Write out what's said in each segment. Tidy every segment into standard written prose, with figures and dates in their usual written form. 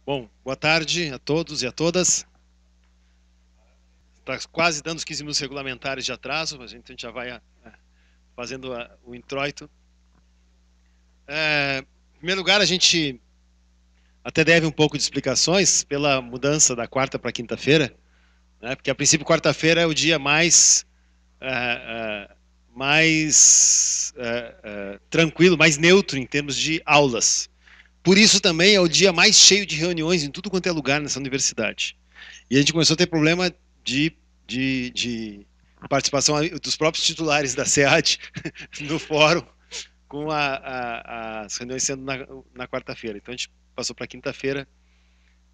Bom, boa tarde a todos e a todas. Está quase dando os 15 minutos regulamentares de atraso, a gente já vai fazendo o introito. Em primeiro lugar, a gente até deve um pouco de explicações pela mudança da quarta para quinta-feira, né? Porque a princípio quarta-feira é o dia mais tranquilo, mais neutro em termos de aulas. Por isso também é o dia mais cheio de reuniões em tudo quanto é lugar nessa universidade. E a gente começou a ter problema de participação dos próprios titulares da SEAD no fórum, com as reuniões sendo na quarta-feira. Então a gente passou para quinta-feira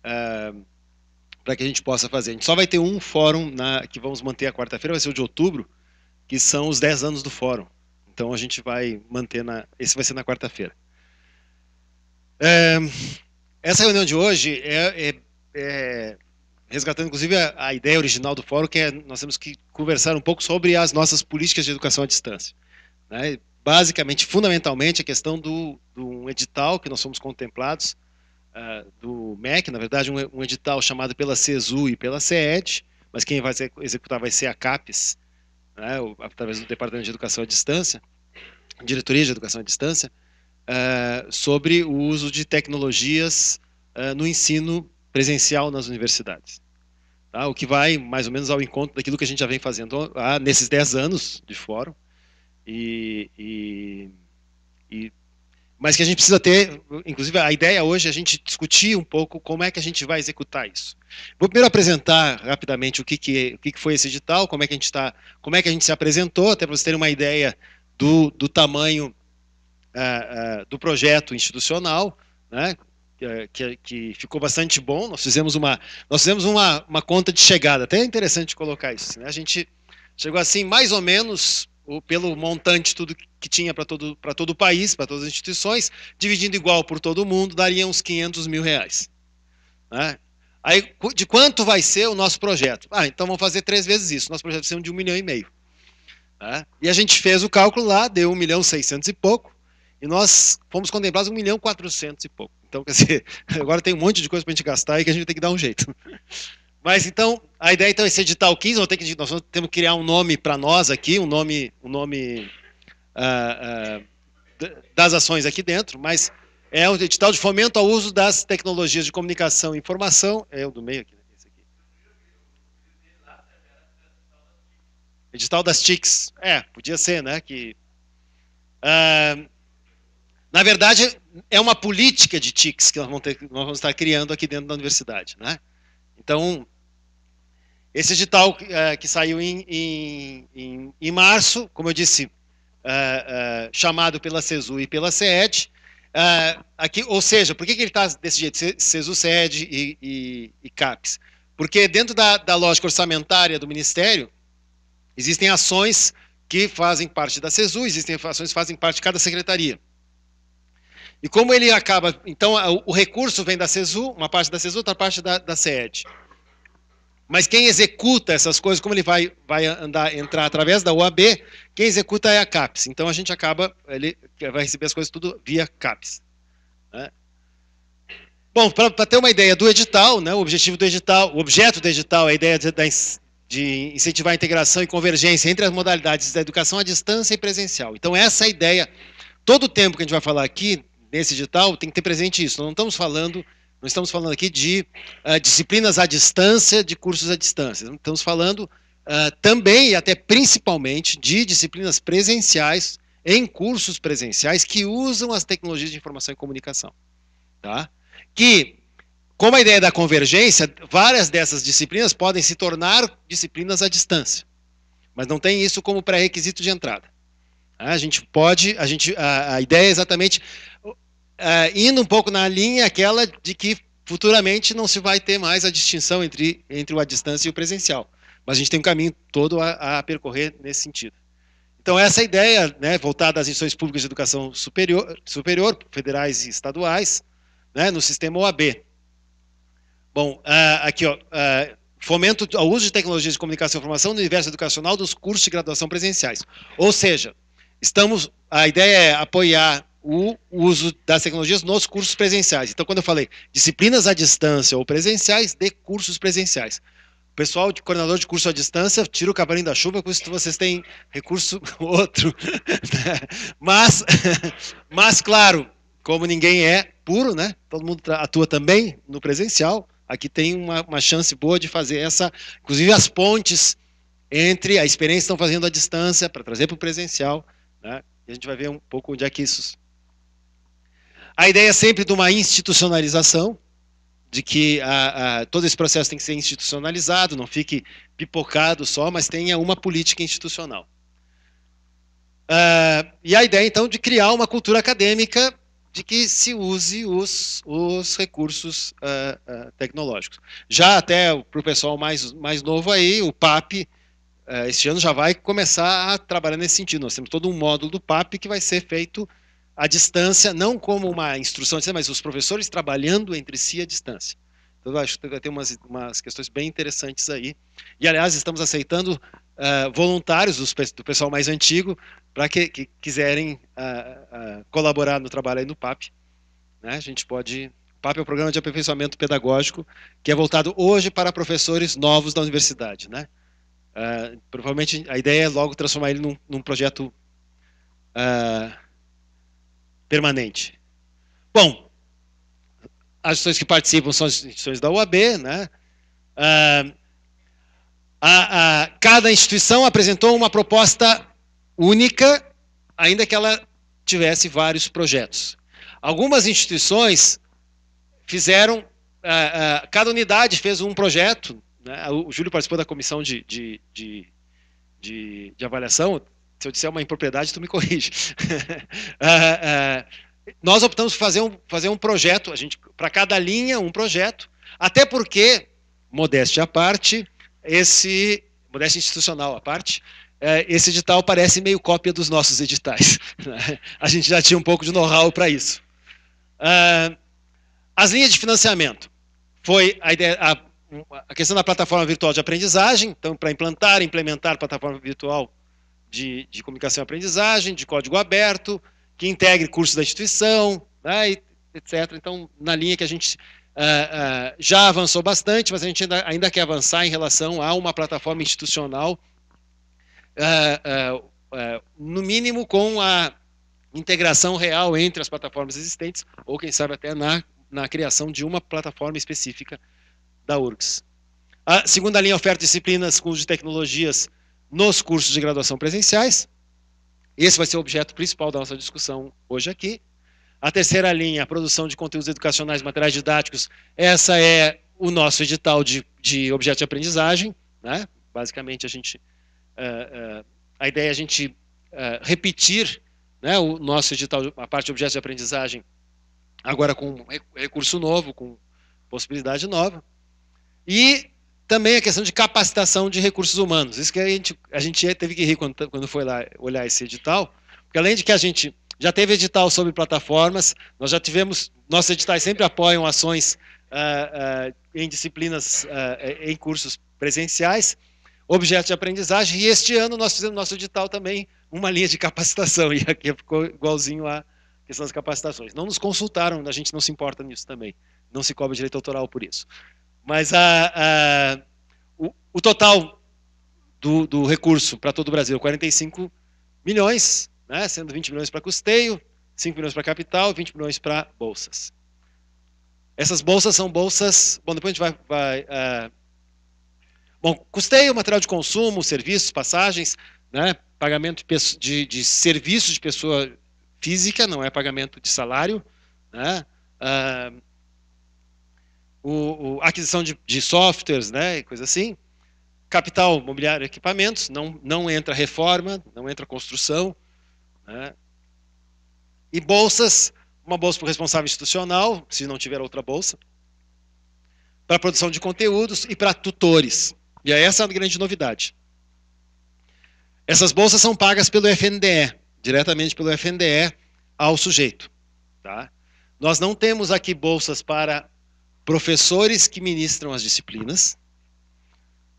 para que a gente possa fazer. A gente só vai ter um fórum que vamos manter a quarta-feira, vai ser o de outubro, que são os 10 anos do fórum. Então a gente vai manter, esse vai ser na quarta-feira. Essa reunião de hoje resgatando inclusive a ideia original do fórum, que é nós temos que conversar um pouco sobre as nossas políticas de educação à distância, né? Basicamente, fundamentalmente, a questão do edital que nós fomos contemplados, do MEC, na verdade, um edital chamado pela CESU e pela CED, mas quem vai executar vai ser a CAPES, né, através do Departamento de Educação à Distância, Diretoria de Educação à Distância, sobre o uso de tecnologias no ensino presencial nas universidades. Tá? O que vai mais ou menos ao encontro daquilo que a gente já vem fazendo nesses 10 anos de fórum, mas que a gente precisa ter, inclusive a ideia hoje é a gente discutir um pouco como é que a gente vai executar isso. Vou primeiro apresentar rapidamente o que foi esse edital, como é que a gente se apresentou, até para vocês terem uma ideia do tamanho do projeto institucional, né, que ficou bastante bom. Nós fizemos uma conta de chegada, até é interessante colocar isso, né? A gente chegou assim, mais ou menos, pelo montante tudo que tinha para todo o país, para todas as instituições, dividindo igual por todo mundo, daria uns 500 mil reais. Né? Aí, de quanto vai ser o nosso projeto? Então vamos fazer 3 vezes isso. Nosso projeto vai ser de 1,5 milhão. Né? E a gente fez o cálculo lá, deu 1.600.000 e pouco, e nós fomos contemplados 1.400.000 e pouco. Então, quer dizer, agora tem um monte de coisa para a gente gastar e que a gente tem que dar um jeito. Mas então, a ideia então é esse edital 15, nós temos que criar um nome para nós aqui, um nome das ações aqui dentro, mas é um edital de fomento ao uso das tecnologias de comunicação e informação, é o do meio aqui, esse aqui. Edital das TICs, podia ser, né, que... na verdade, é uma política de TICs que nós vamos estar criando aqui dentro da universidade, né? Então, esse edital que saiu em março, como eu disse, chamado pela CESU e pela CED, aqui, ou seja, por que ele está desse jeito, CESU, CED e CAPES? Porque dentro da lógica orçamentária do Ministério, existem ações que fazem parte da CESU, existem ações que fazem parte de cada secretaria. E como ele acaba... Então, o recurso vem da CESU, uma parte da CESU, outra parte da CED. Mas quem executa essas coisas, como ele vai entrar através da OAB, quem executa é a CAPES. Então, a gente ele vai receber as coisas tudo via CAPES. Né? Bom, para ter uma ideia do edital, né, o objeto do edital é a ideia de incentivar a integração e convergência entre as modalidades da educação à distância e presencial. Então, essa é a ideia. Todo o tempo que a gente vai falar aqui, nesse edital, tem que ter presente isso. Nós não estamos falando aqui de disciplinas à distância, de cursos à distância. Estamos falando também, e até principalmente, de disciplinas presenciais, em cursos presenciais, que usam as tecnologias de informação e comunicação. Tá? Que, como a ideia da convergência, várias dessas disciplinas podem se tornar disciplinas à distância. Mas não tem isso como pré-requisito de entrada. A ideia é exatamente indo um pouco na linha aquela de que futuramente não se vai ter mais a distinção entre o à distância e o presencial. Mas a gente tem um caminho todo a percorrer nesse sentido. Então, essa ideia, né, voltada às instituições públicas de educação superior, federais e estaduais, né, no sistema OAB. Bom, aqui, ó, fomento ao uso de tecnologias de comunicação e informação no universo educacional dos cursos de graduação presenciais. Ou seja, a ideia é apoiar o uso das tecnologias nos cursos presenciais. Então, quando eu falei disciplinas à distância ou presenciais, de cursos presenciais. O pessoal de coordenador de curso à distância, tira o cavalinho da chuva, com isso vocês têm recurso outro. Mas, claro, como ninguém é puro, né? Todo mundo atua também no presencial. Aqui tem uma chance boa de fazer essa, inclusive as pontes entre a experiência que estão fazendo à distância para trazer para o presencial, né? E a gente vai ver um pouco onde é que isso. A ideia é sempre de uma institucionalização, de que todo esse processo tem que ser institucionalizado, não fique pipocado só, mas tenha uma política institucional. E a ideia, então, de criar uma cultura acadêmica de que se use os recursos tecnológicos. Já até para o pessoal mais novo aí, o PAP, este ano já vai começar a trabalhar nesse sentido. Nós temos todo um módulo do PAP que vai ser feito à distância, não como uma instrução, mas os professores trabalhando entre si à distância. Então, eu acho que vai ter umas questões bem interessantes aí. E, aliás, estamos aceitando voluntários do pessoal mais antigo para que quiserem colaborar no trabalho aí no PAP. Né? A gente pode... O PAP é o Programa de Aperfeiçoamento Pedagógico, que é voltado hoje para professores novos da universidade. Né? Provavelmente a ideia é logo transformar ele num projeto permanente. Bom, as instituições que participam são as instituições da UAB, né? Cada instituição apresentou uma proposta única, ainda que ela tivesse vários projetos. Algumas instituições fizeram, cada unidade fez um projeto, né? O Júlio participou da comissão de avaliação. Se eu disser uma impropriedade, tu me corrige. Nós optamos por fazer um projeto, para cada linha, um projeto, até porque, modéstia à parte, modéstia institucional à parte, esse edital parece meio cópia dos nossos editais. A gente já tinha um pouco de know-how para isso. As linhas de financiamento. Foi a questão da plataforma virtual de aprendizagem, então, para implementar a plataforma virtual de comunicação e aprendizagem, de código aberto, que integre cursos da instituição, né, etc. Então, na linha que a gente já avançou bastante, mas a gente ainda quer avançar em relação a uma plataforma institucional, no mínimo com a integração real entre as plataformas existentes, ou quem sabe até na criação de uma plataforma específica da URGS. A segunda linha, oferta de disciplinas com uso de tecnologias nos cursos de graduação presenciais. Esse vai ser o objeto principal da nossa discussão hoje aqui. A terceira linha, a produção de conteúdos educacionais, materiais didáticos. Essa é o nosso edital de objeto de aprendizagem. Né? Basicamente, a ideia é a gente repetir, né, o nosso edital, a parte de objetos de aprendizagem, agora com recurso novo, com possibilidade nova. E também a questão de capacitação de recursos humanos. Isso que a gente teve que rir quando foi lá olhar esse edital, porque além de que a gente já teve edital sobre plataformas, nós já tivemos, nossos editais sempre apoiam ações em disciplinas, em cursos presenciais, objetos de aprendizagem, e este ano nós fizemos no nosso edital também uma linha de capacitação, e aqui ficou igualzinho à questão das capacitações. Não nos consultaram, a gente não se importa nisso também, não se cobra direito autoral por isso. Mas o total do recurso para todo o Brasil, 45 milhões, né, sendo 20 milhões para custeio, 5 milhões para capital, 20 milhões para bolsas. Essas bolsas são bolsas... Bom, depois a gente vai bom, custeio, material de consumo, serviços, passagens, né, pagamento de serviços de pessoa física, não é pagamento de salário, né, aquisição de softwares, né, coisa assim, capital mobiliário e equipamentos, não entra reforma, não entra construção, né, e bolsas, uma bolsa para o responsável institucional, se não tiver outra bolsa, para produção de conteúdos e para tutores. E essa é a grande novidade. Essas bolsas são pagas pelo FNDE, diretamente pelo FNDE ao sujeito. Tá? Nós não temos aqui bolsas para professores que ministram as disciplinas.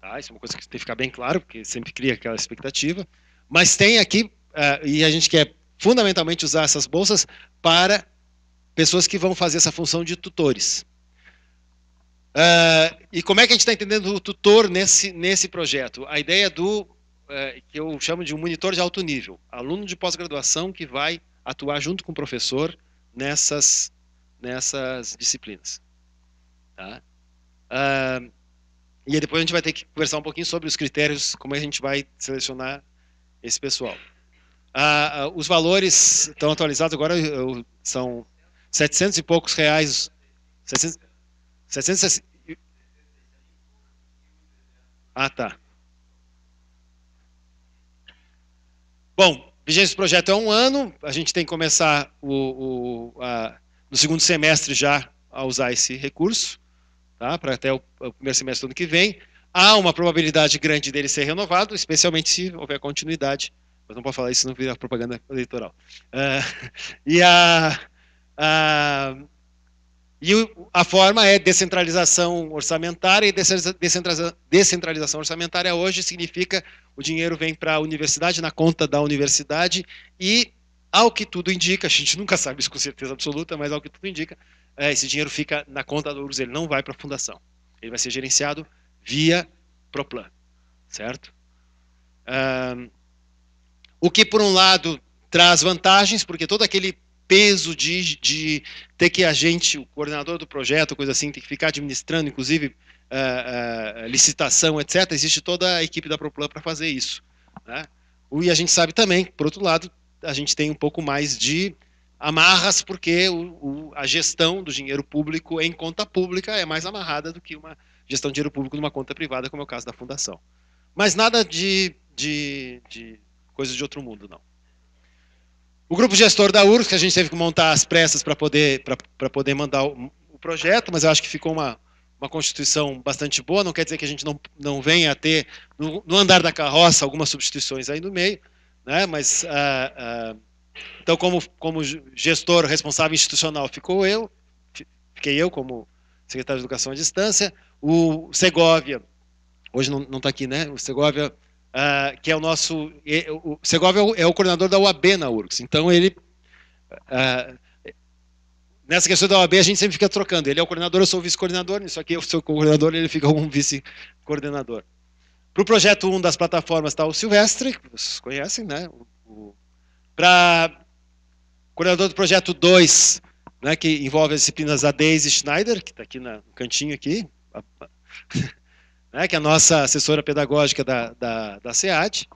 Tá? Isso é uma coisa que tem que ficar bem claro, porque sempre cria aquela expectativa. Mas tem aqui, e a gente quer fundamentalmente usar essas bolsas para pessoas que vão fazer essa função de tutores. E como é que a gente está entendendo o tutor nesse projeto? A ideia que eu chamo de um monitor de alto nível, aluno de pós-graduação que vai atuar junto com o professor nessas disciplinas. Tá? E depois a gente vai ter que conversar um pouquinho sobre os critérios, como a gente vai selecionar esse pessoal. Os valores estão atualizados agora, são 700 e poucos reais. 700. Tá. Bom, vigência do projeto é 1 ano, a gente tem que começar no segundo semestre já a usar esse recurso, tá? Para até o primeiro semestre do ano que vem. Há uma probabilidade grande dele ser renovado, especialmente se houver continuidade. Mas não posso falar isso, não vira propaganda eleitoral. A forma é descentralização orçamentária, e descentralização orçamentária hoje significa o dinheiro vem para a universidade, na conta da universidade, e ao que tudo indica, a gente nunca sabe isso com certeza absoluta, mas ao que tudo indica, esse dinheiro fica na conta do URGS, ele não vai para a fundação. Ele vai ser gerenciado via Proplan, certo? O que, por um lado, traz vantagens, porque todo aquele peso de ter que o coordenador do projeto, coisa assim, tem que ficar administrando, inclusive, licitação, etc. Existe toda a equipe da Proplan para fazer isso. Né? E a gente sabe também, por outro lado, a gente tem um pouco mais de amarras, porque a gestão do dinheiro público em conta pública é mais amarrada do que uma gestão de dinheiro público numa conta privada, como é o caso da fundação. Mas nada de coisas de outro mundo, não. O grupo gestor da URGS, que a gente teve que montar às pressas para poder mandar o projeto, mas eu acho que ficou uma constituição bastante boa, não quer dizer que a gente não venha a ter, no andar da carroça, algumas substituições aí no meio, né? Mas, então, como gestor responsável institucional, fiquei eu como secretário de Educação à Distância, o Segovia, hoje não está aqui, né? O Segovia, que é o nosso... O Segovia é o coordenador da UAB na URGS. Então, ele... nessa questão da UAB, a gente sempre fica trocando. Ele é o coordenador, eu sou o vice-coordenador. Isso aqui eu sou o coordenador, ele fica como vice-coordenador. Para o projeto 1 das plataformas está o Silvestre, que vocês conhecem, né? Para o coordenador do projeto 2, né, que envolve as disciplinas, a Daisy Schneider, que está aqui no cantinho aqui, né, que é a nossa assessora pedagógica da SEAD,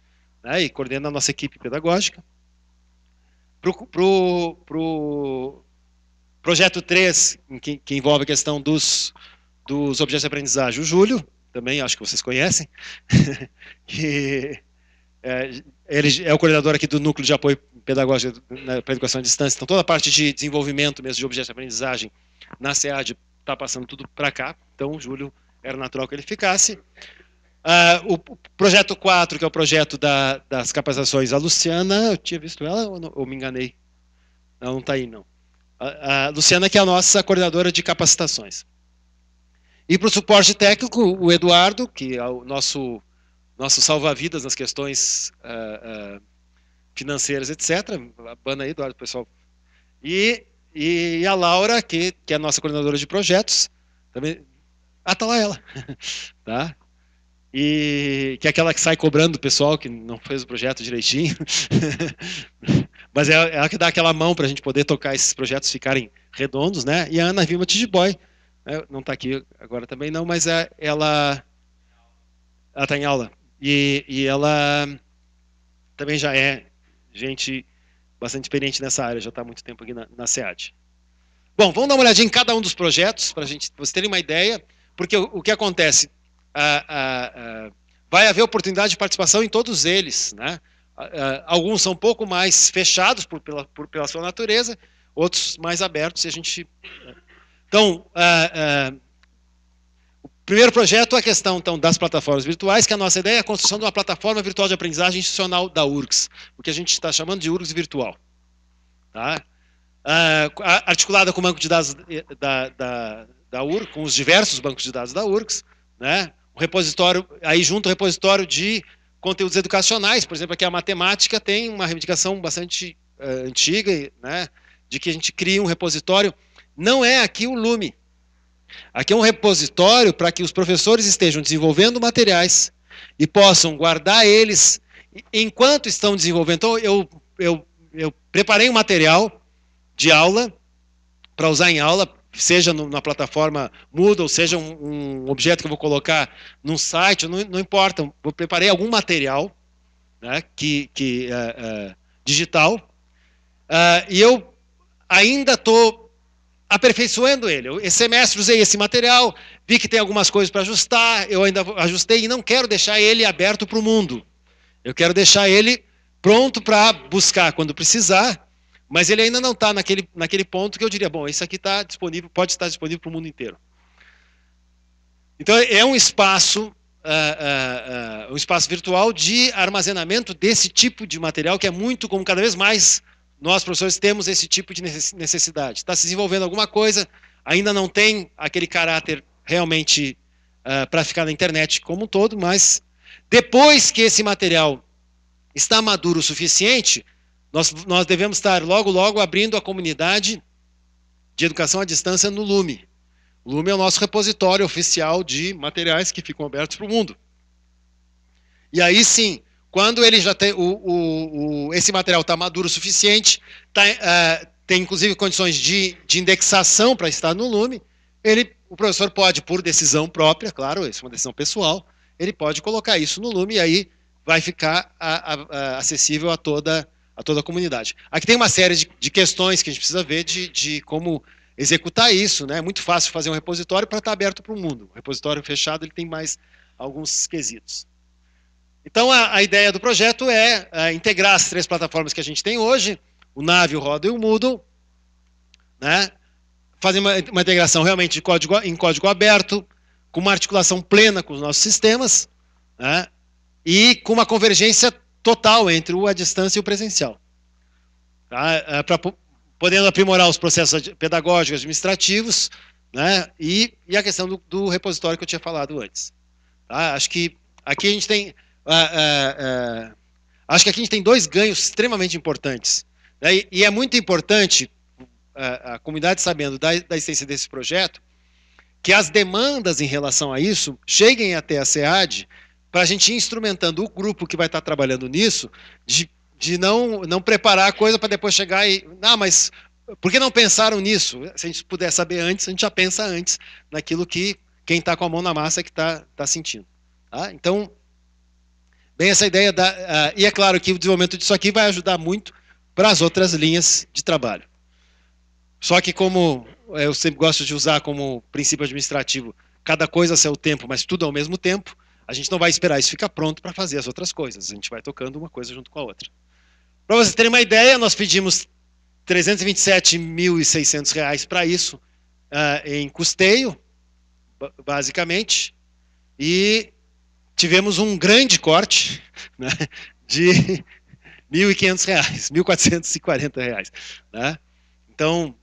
né, e coordena a nossa equipe pedagógica. Para o projeto 3, que envolve a questão dos objetos de aprendizagem, o Júlio, também acho que vocês conhecem, que ele é o coordenador aqui do Núcleo de Apoio Pedagógico para a Educação à Distância, então toda a parte de desenvolvimento mesmo de objetos de aprendizagem na SEAD está passando tudo para cá, então o Júlio era natural que ele ficasse. O projeto 4, que é o projeto das capacitações, a Luciana, eu tinha visto ela ou me enganei? Não está aí, não. A Luciana, que é a nossa coordenadora de capacitações. E para o suporte técnico, o Eduardo, que é o nosso salva-vidas nas questões financeiras, etc. Abana aí, Eduardo, pessoal. E a Laura, que é a nossa coordenadora de projetos. Também. Tá lá ela. Tá? E que é aquela que sai cobrando o pessoal que não fez o projeto direitinho. Mas é ela que dá aquela mão para a gente poder tocar esses projetos ficarem redondos, né? E a Ana Vilma Tijiboy, né? Não está aqui agora também não, mas ela está em aula. E ela também já é gente bastante experiente nessa área, já está há muito tempo aqui na SEAD. Bom, vamos dar uma olhadinha em cada um dos projetos, para vocês terem uma ideia, porque o que acontece? Vai haver oportunidade de participação em todos eles, né? Alguns são um pouco mais fechados pela sua natureza, outros mais abertos. E a gente... Então, o primeiro projeto é a questão então, das plataformas virtuais, que a nossa ideia é a construção de uma plataforma virtual de aprendizagem institucional da URGS, o que a gente está chamando de URGS virtual. Tá? Articulada com o banco de dados da URGS, com os diversos bancos de dados da URGS, né? O repositório, aí junto o repositório de conteúdos educacionais, por exemplo, aqui a matemática tem uma reivindicação bastante antiga, né, de que a gente cria um repositório. Não é aqui o Lume. Aqui é um repositório para que os professores estejam desenvolvendo materiais e possam guardar eles enquanto estão desenvolvendo. Então, eu preparei um material de aula para usar em aula, seja na plataforma Moodle, seja um objeto que eu vou colocar num site, não importa. Eu preparei algum material, né, digital, e eu ainda estou aperfeiçoando ele. Esse semestre usei esse material, vi que tem algumas coisas para ajustar, eu ainda ajustei e não quero deixar ele aberto para o mundo. Eu quero deixar ele pronto para buscar quando precisar, mas ele ainda não está naquele ponto que eu diria, bom, isso aqui está disponível, pode estar disponível para o mundo inteiro. Então é um espaço virtual de armazenamento desse tipo de material, que é muito comum, cada vez mais nós, professores, temos esse tipo de necessidade. Está se desenvolvendo alguma coisa, ainda não tem aquele caráter realmente para ficar na internet como um todo, mas depois que esse material está maduro o suficiente, nós devemos estar logo, logo abrindo a comunidade de educação à distância no Lume. O Lume é o nosso repositório oficial de materiais que ficam abertos para o mundo. E aí sim, quando ele já tem esse material está maduro o suficiente, tem inclusive condições de indexação para estar no Lume, o professor pode, por decisão própria, claro, isso é uma decisão pessoal, ele pode colocar isso no Lume e aí vai ficar acessível a toda a comunidade. Aqui tem uma série de questões que a gente precisa ver de como executar isso, né? É muito fácil fazer um repositório para estar aberto para o mundo. O repositório fechado ele tem mais alguns quesitos. Então, a ideia do projeto é integrar as 3 plataformas que a gente tem hoje, o Navi, o Roda e o Moodle, né? Fazer uma integração realmente em código aberto, com uma articulação plena com os nossos sistemas, né? E com uma convergência total entre o à distância e o presencial. Tá? Podendo aprimorar os processos pedagógicos, administrativos, né? E a questão do repositório que eu tinha falado antes. Tá? Acho que aqui a gente tem... acho que aqui a gente tem 2 ganhos extremamente importantes. Né? E é muito importante, a comunidade sabendo da existência desse projeto, que as demandas em relação a isso cheguem até a SEAD para a gente ir instrumentando o grupo que vai estar trabalhando nisso, de não preparar a coisa para depois chegar e... mas por que não pensaram nisso? Se a gente puder saber antes, a gente já pensa antes naquilo que quem está com a mão na massa que está sentindo. Tá? Então, bem essa ideia e é claro que o desenvolvimento disso aqui vai ajudar muito para as outras linhas de trabalho. Só que como eu sempre gosto de usar como princípio administrativo, cada coisa a seu tempo, mas tudo ao mesmo tempo, a gente não vai esperar isso ficar pronto para fazer as outras coisas. A gente vai tocando uma coisa junto com a outra. Para vocês terem uma ideia, nós pedimos R$ 327.600 para isso, em custeio, basicamente, e tivemos um grande corte, né, de R$ 1.500, R$ 1.440. Né? Então,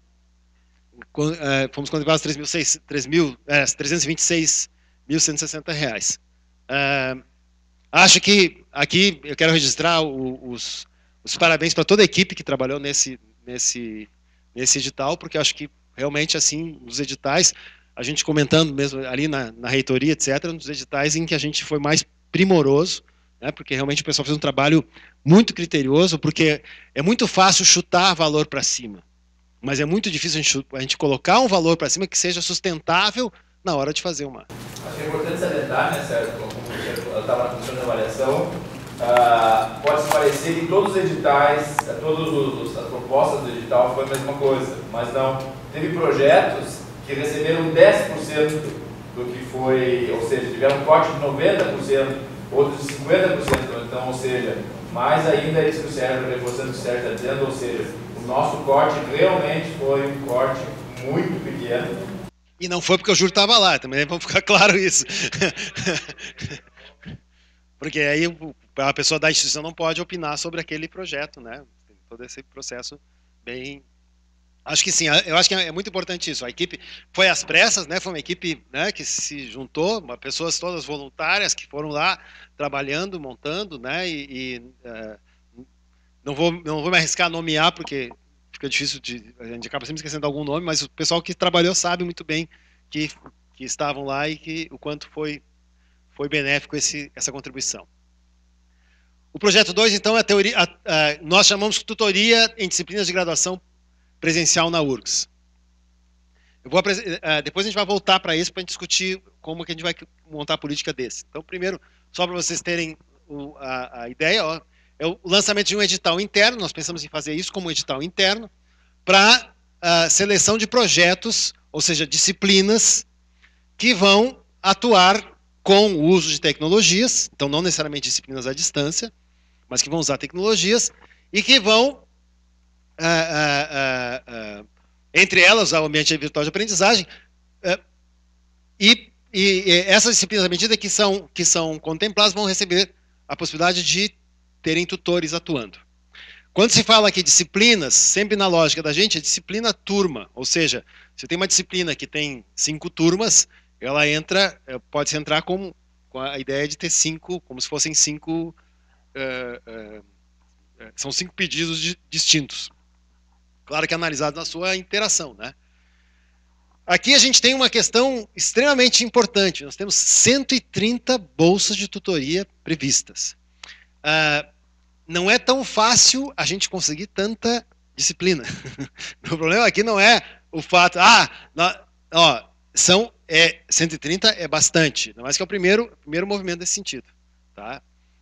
fomos contemplados R$ 326.160. Acho que aqui eu quero registrar os parabéns para toda a equipe que trabalhou nesse edital, porque acho que realmente assim, os editais, a gente comentando mesmo ali na reitoria, etc., um dos editais em que a gente foi mais primoroso, né, porque realmente o pessoal fez um trabalho muito criterioso, porque é muito fácil chutar valor para cima, mas é muito difícil a gente colocar um valor para cima que seja sustentável na hora de fazer uma. Acho que é importante salientar, né, Sérgio, como eu estava na comissão de avaliação, pode se parecer que todos os editais, todas as propostas do edital foi a mesma coisa, mas não. Teve projetos que receberam 10% do que foi, ou seja, tiveram um corte de 90%, outros de 50%, então, ou seja, mais ainda é isso que o Sérgio, reforçando o que o Sérgio está dizendo, ou seja, o nosso corte realmente foi um corte muito pequeno. E não foi porque o júri estava lá, também vamos ficar claro isso. Porque aí a pessoa da instituição não pode opinar sobre aquele projeto, né? Tem todo esse processo bem... Acho que sim, eu acho que é muito importante isso. A equipe foi às pressas, né? Foi uma equipe, né, que se juntou, pessoas todas voluntárias que foram lá trabalhando, montando, né? não vou me arriscar a nomear, porque fica difícil a gente acaba sempre esquecendo algum nome, mas o pessoal que trabalhou sabe muito bem que estavam lá e o quanto foi benéfico essa contribuição. O projeto 2, então, é a teoria, nós chamamos de tutoria em disciplinas de graduação presencial na URGS. Depois a gente vai voltar para isso, para a gente discutir como que a gente vai montar a política desse. Então, primeiro, só para vocês terem a ideia, ó, é o lançamento de um edital interno, nós pensamos em fazer isso como um edital interno, para seleção de projetos, ou seja, disciplinas, que vão atuar com o uso de tecnologias, então não necessariamente disciplinas à distância, mas que vão usar tecnologias, e que vão, entre elas, usar o ambiente virtual de aprendizagem, e essas disciplinas, à medida que são contempladas, vão receber a possibilidade de terem tutores atuando. Quando se fala aqui disciplinas, sempre na lógica da gente, é disciplina turma, ou seja, se tem uma disciplina que tem 5 turmas, ela pode-se entrar com a ideia de ter 5, como se fossem 5, são 5 pedidos distintos. Claro que analisado na sua interação, né? Aqui a gente tem uma questão extremamente importante, nós temos 130 bolsas de tutoria previstas. Não é tão fácil a gente conseguir tanta disciplina. O problema aqui não é o fato, 130 é bastante, mas que é o primeiro movimento nesse sentido. Tá?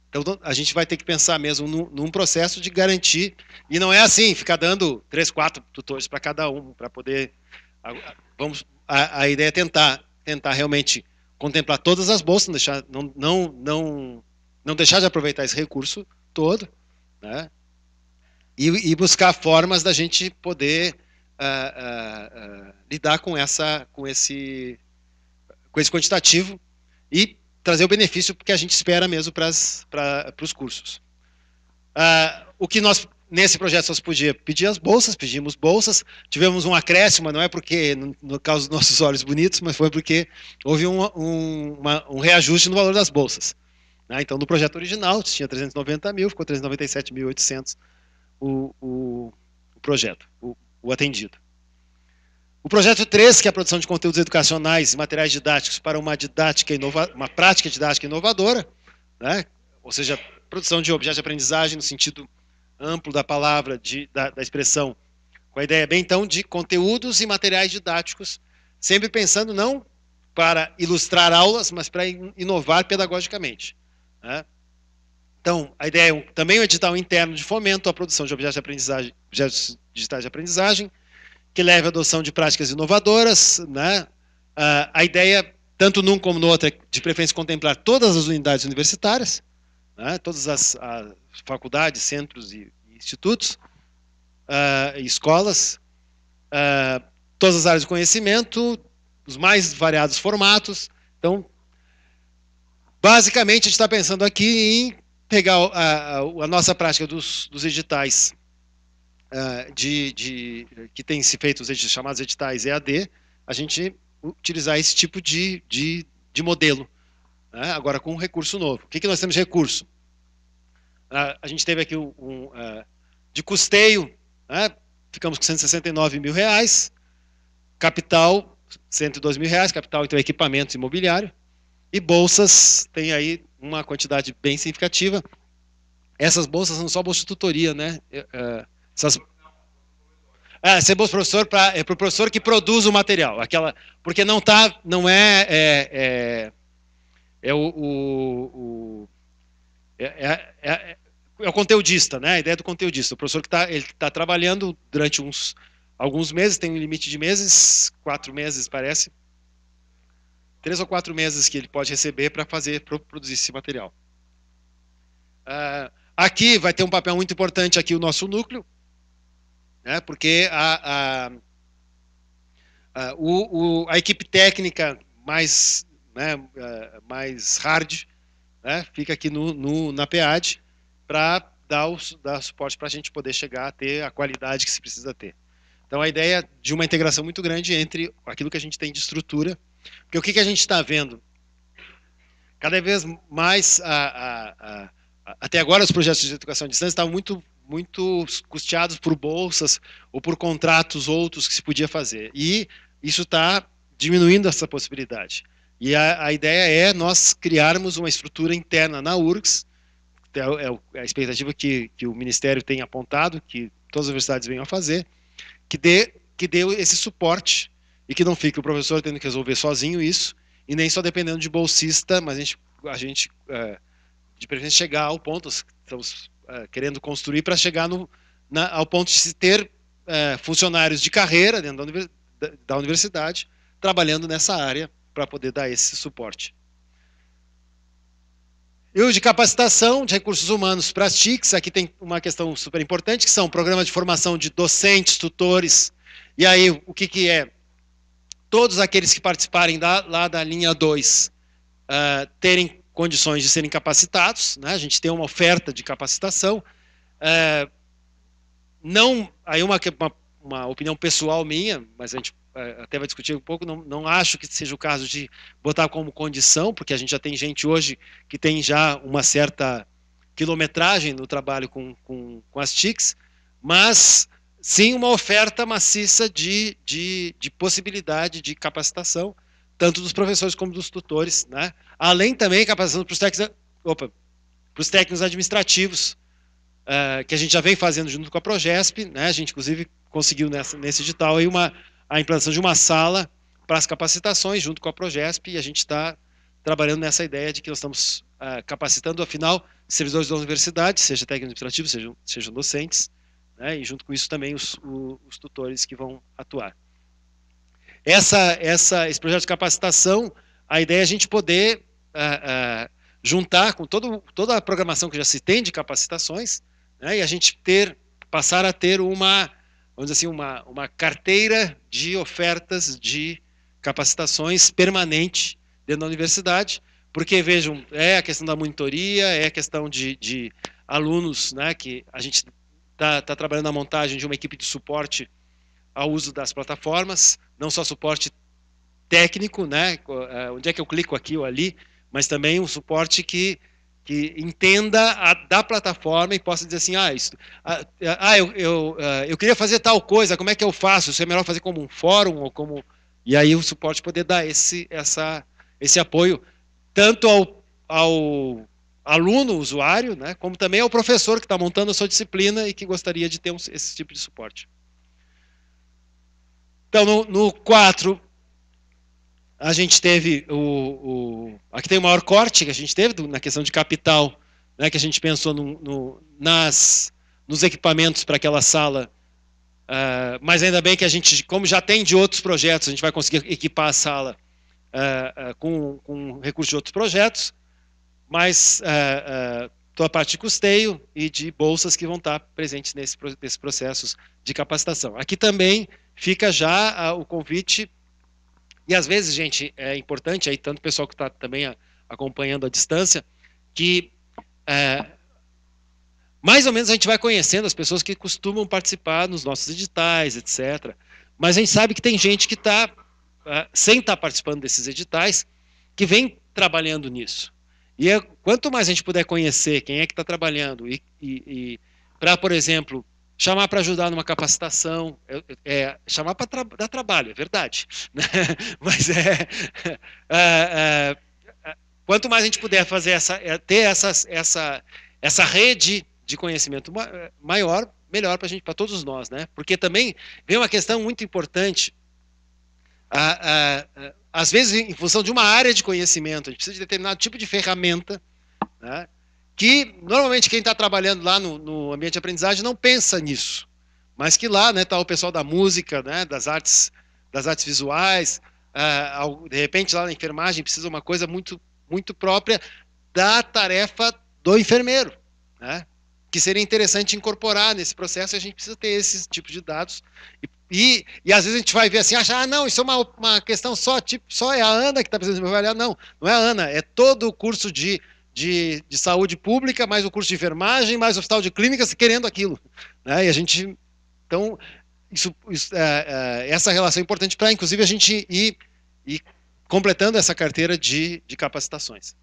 Então a gente vai ter que pensar mesmo num processo de garantir, e não é assim, ficar dando 3, 4 tutores para cada um, para poder... A ideia é tentar realmente contemplar todas as bolsas, não deixar de aproveitar esse recurso todo, né? E buscar formas da gente poder lidar com esse quantitativo e trazer o benefício que a gente espera mesmo para os cursos. O que nós, nesse projeto, só se podia pedir as bolsas, pedimos bolsas, tivemos um acréscimo, mas não é porque, no caso dos nossos olhos bonitos, mas foi porque houve um reajuste no valor das bolsas. Então, no projeto original, tinha 390 mil, ficou 397.800 o projeto, o atendido. O projeto 3, que é a produção de conteúdos educacionais e materiais didáticos para uma prática didática inovadora, né? Ou seja, produção de objetos de aprendizagem no sentido amplo da palavra, da expressão, com a ideia bem então de conteúdos e materiais didáticos, sempre pensando não para ilustrar aulas, mas para inovar pedagogicamente. Né? Então, a ideia é também um edital interno de fomento à produção de objetos digitais de aprendizagem, que leve à adoção de práticas inovadoras. Né? A ideia, tanto num como no outro, é de preferência contemplar todas as unidades universitárias, né? Todas as faculdades, centros e institutos, e escolas, todas as áreas de conhecimento, os mais variados formatos. Então, basicamente, a gente está pensando aqui em pegar a nossa prática dos editais que tem se feito os chamados editais EAD, a gente utilizar esse tipo de modelo, né? Agora com um recurso novo. O que nós temos de recurso? A gente teve aqui de custeio, né? Ficamos com 169 mil reais, capital 102 mil reais, capital então equipamentos imobiliário, e bolsas tem aí uma quantidade bem significativa. Essas bolsas são só bolsas de tutoria, né? Ser bolsa professor é para o professor que produz o material, porque não é o conteudista, né? A ideia do conteudista, o professor que está trabalhando durante alguns meses, tem um limite de meses, 4 meses parece, 3 ou 4 meses que ele pode receber para produzir esse material. Aqui vai ter um papel muito importante aqui o nosso núcleo, né? Porque a equipe técnica mais hard, né? Fica aqui na PEAD para dar suporte para a gente poder chegar a ter a qualidade que se precisa ter. Então, a ideia de uma integração muito grande entre aquilo que a gente tem de estrutura, porque o que a gente está vendo? Cada vez mais, até agora, os projetos de educação à distância estavam muito muito custeados por bolsas ou por contratos outros que se podia fazer. E isso está diminuindo essa possibilidade. E a ideia é nós criarmos uma estrutura interna na URGS, é a expectativa que o Ministério tem apontado, que todas as universidades venham a fazer, que dê esse suporte e que não fique o professor tendo que resolver sozinho isso, e nem só dependendo de bolsista, mas a gente de preferência, chegar ao ponto, estamos querendo construir para chegar ao ponto de se ter funcionários de carreira dentro da universidade, trabalhando nessa área para poder dar esse suporte. E o de capacitação de recursos humanos para as TICs, aqui tem uma questão super importante, que são programas de formação de docentes, tutores, e aí o que é? Todos aqueles que participarem lá da linha 2 terem condições de serem capacitados, né? A gente tem uma oferta de capacitação, não, aí uma opinião pessoal minha, mas a gente até vai discutir um pouco, não acho que seja o caso de botar como condição, porque a gente já tem gente hoje que tem já uma certa quilometragem no trabalho com as TICs, mas sim uma oferta maciça de possibilidade de capacitação, tanto dos professores como dos tutores, né? Além também capacitação para os técnicos administrativos, que a gente já vem fazendo junto com a Progesp, né? A gente inclusive conseguiu nesse edital aí a implantação de uma sala para as capacitações junto com a Progesp, e a gente está trabalhando nessa ideia de que nós estamos capacitando, afinal, servidores da universidade, seja técnicos administrativos, sejam docentes, né? E junto com isso também os tutores que vão atuar. Esse projeto de capacitação, a ideia é a gente poder juntar com toda a programação que já se tem de capacitações, né, e a gente passar a ter vamos dizer assim, uma carteira de ofertas de capacitações permanente dentro da universidade, porque, vejam, é a questão da monitoria, é a questão de alunos, né, que a gente está trabalhando na montagem de uma equipe de suporte ao uso das plataformas, não só suporte técnico, né, onde é que eu clico aqui ou ali, mas também um suporte que entenda da plataforma e possa dizer assim, eu queria fazer tal coisa, como é que eu faço? Isso é melhor fazer como um fórum ou como... E aí o suporte poder dar esse apoio tanto ao aluno, usuário, né, como também ao professor que está montando a sua disciplina e que gostaria de ter esse tipo de suporte. Então, no 4, a gente teve aqui tem o maior corte que a gente teve na questão de capital, né, que a gente pensou nos equipamentos para aquela sala, mas ainda bem que a gente, como já tem de outros projetos, a gente vai conseguir equipar a sala com recursos de outros projetos, mas toda a parte de custeio e de bolsas que vão estar presentes nesses processos de capacitação. Aqui também fica já o convite, e às vezes, gente, é importante, aí tanto o pessoal que está também acompanhando à distância, que mais ou menos a gente vai conhecendo as pessoas que costumam participar nos nossos editais, etc. Mas a gente sabe que tem gente que está, sem estar participando desses editais, que vem trabalhando nisso. E quanto mais a gente puder conhecer quem é que está trabalhando e para, por exemplo, chamar para ajudar numa capacitação, chamar para dar trabalho, é verdade. Né? Mas quanto mais a gente puder fazer ter essa rede de conhecimento maior, melhor para todos nós, né? Porque também vem uma questão muito importante. Às vezes, em função de uma área de conhecimento, a gente precisa de determinado tipo de ferramenta, né, que normalmente quem está trabalhando lá no ambiente de aprendizagem não pensa nisso, mas que lá está, né, o pessoal da música, né, das artes visuais, de repente lá na enfermagem precisa uma coisa muito, muito própria da tarefa do enfermeiro, né, que seria interessante incorporar nesse processo. A gente precisa ter esses tipos de dados. E às vezes a gente vai ver assim, não, isso é uma questão só é a Ana que está precisando avaliar. Não é a Ana, é todo o curso de saúde pública, mais o curso de enfermagem, mais o hospital de clínicas querendo aquilo. Né? E a gente, então, essa relação é importante para, inclusive, a gente ir completando essa carteira de capacitações.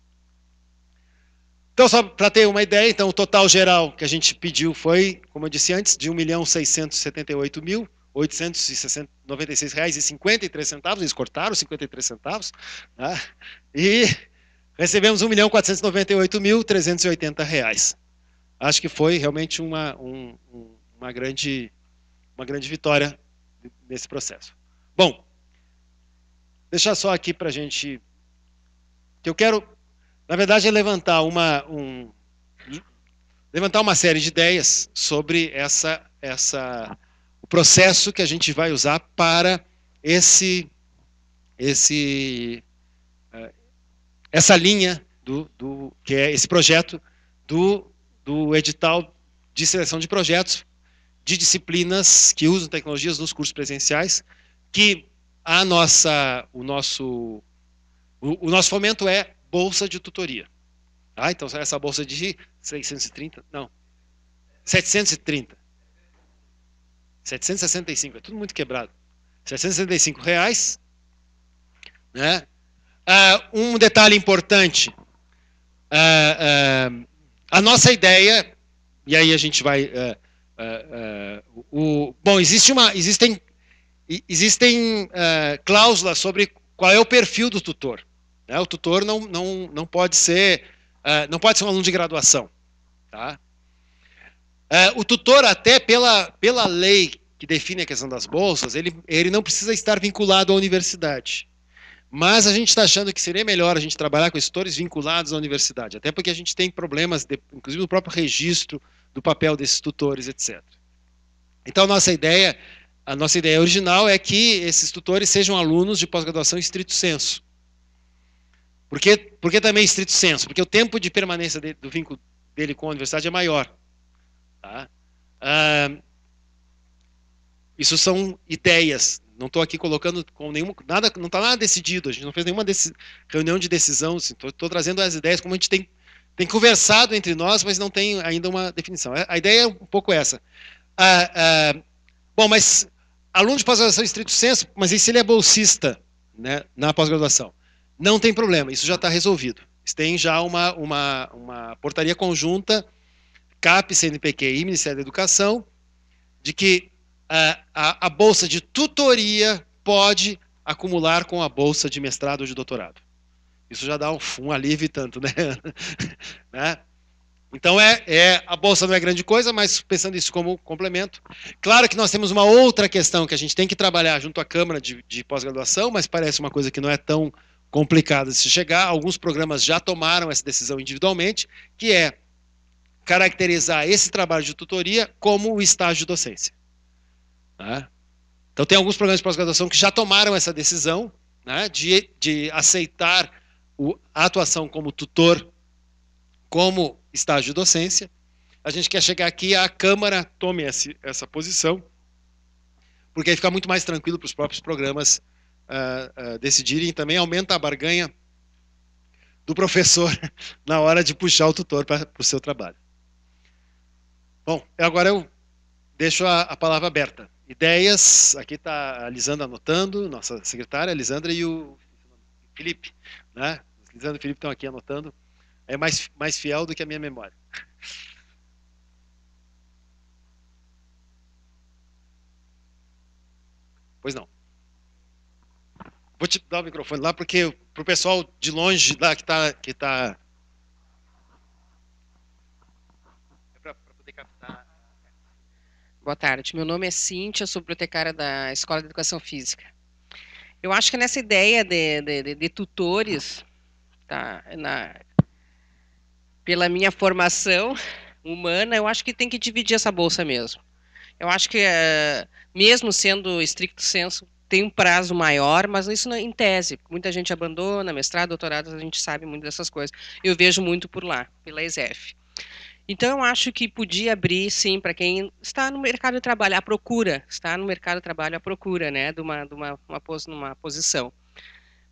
Então, só para ter uma ideia, então, o total geral que a gente pediu foi, como eu disse antes, de R$ 1.678.896,53. Eles cortaram 53 centavos. Tá? E recebemos R$ 1.498.380. Acho que foi realmente uma grande vitória nesse processo. Bom, deixa só aqui para a gente... que eu quero, na verdade, é levantar uma série de ideias sobre o processo que a gente vai usar para essa linha que é esse projeto do edital de seleção de projetos de disciplinas que usam tecnologias nos cursos presenciais, que o nosso fomento é bolsa de tutoria. Tá? Então, essa bolsa de 630, não, 730. 765, é tudo muito quebrado. R$765. Né? Um detalhe importante, a nossa ideia, e aí a gente vai... bom, existem cláusulas sobre qual é o perfil do tutor. Né? O tutor não pode ser um aluno de graduação. Tá? O tutor, até pela lei que define a questão das bolsas, ele não precisa estar vinculado à universidade. Mas a gente está achando que seria melhor a gente trabalhar com esses tutores vinculados à universidade, até porque a gente tem problemas, inclusive no próprio registro do papel desses tutores, etc. Então, a nossa ideia original é que esses tutores sejam alunos de pós-graduação em estrito sensu. Por que também estrito sensu? Porque o tempo de permanência do vínculo dele com a universidade é maior. Tá? Isso são ideias. Não estou aqui colocando com nada, não está nada decidido. A gente não fez nenhuma reunião de decisão. Estou trazendo as ideias como a gente tem conversado entre nós, mas não tem ainda uma definição. A ideia é um pouco essa. Bom, mas aluno de pós-graduação em estrito sensu, mas e se ele é bolsista, né, na pós-graduação? Não tem problema, isso já está resolvido. Tem já uma portaria conjunta, CAP, CNPq e Ministério da Educação, de que a bolsa de tutoria pode acumular com a bolsa de mestrado ou de doutorado. Isso já dá um alívio tanto, né? Né? Então, a bolsa não é grande coisa, mas pensando isso como complemento. Claro que nós temos uma outra questão que a gente tem que trabalhar junto à Câmara de pós-graduação, mas parece uma coisa que não é tão complicada de se chegar. Alguns programas já tomaram essa decisão individualmente, que é caracterizar esse trabalho de tutoria como o estágio de docência. Tá? Então, tem alguns programas de pós-graduação que já tomaram essa decisão, né, de aceitar a atuação como tutor como estágio de docência. A gente quer chegar aqui, a Câmara tome essa posição, porque aí fica muito mais tranquilo para os próprios programas decidirem, e também aumenta a barganha do professor na hora de puxar o tutor para o seu trabalho. Bom, agora eu deixo a palavra aberta. Ideias, aqui está a Lisandra anotando, nossa secretária, a Lisandra e o Felipe. Né? A Lisandra e o Felipe estão aqui anotando. É mais fiel do que a minha memória. Pois não. Vou te dar o microfone lá, porque para o pessoal de longe lá que está para poder captar. Boa tarde, meu nome é Cíntia, sou bibliotecária da Escola de Educação Física. Eu acho que nessa ideia de tutores, tá, pela minha formação humana, eu acho que tem que dividir essa bolsa mesmo. Eu acho que, mesmo sendo estricto sensu, tem um prazo maior, mas isso em tese. Muita gente abandona, mestrado, doutorado, a gente sabe muito dessas coisas. Eu vejo muito por lá, pela ESEF. Então, eu acho que podia abrir, sim, para quem está no mercado de trabalho, está no mercado de trabalho à procura, né, de uma posição.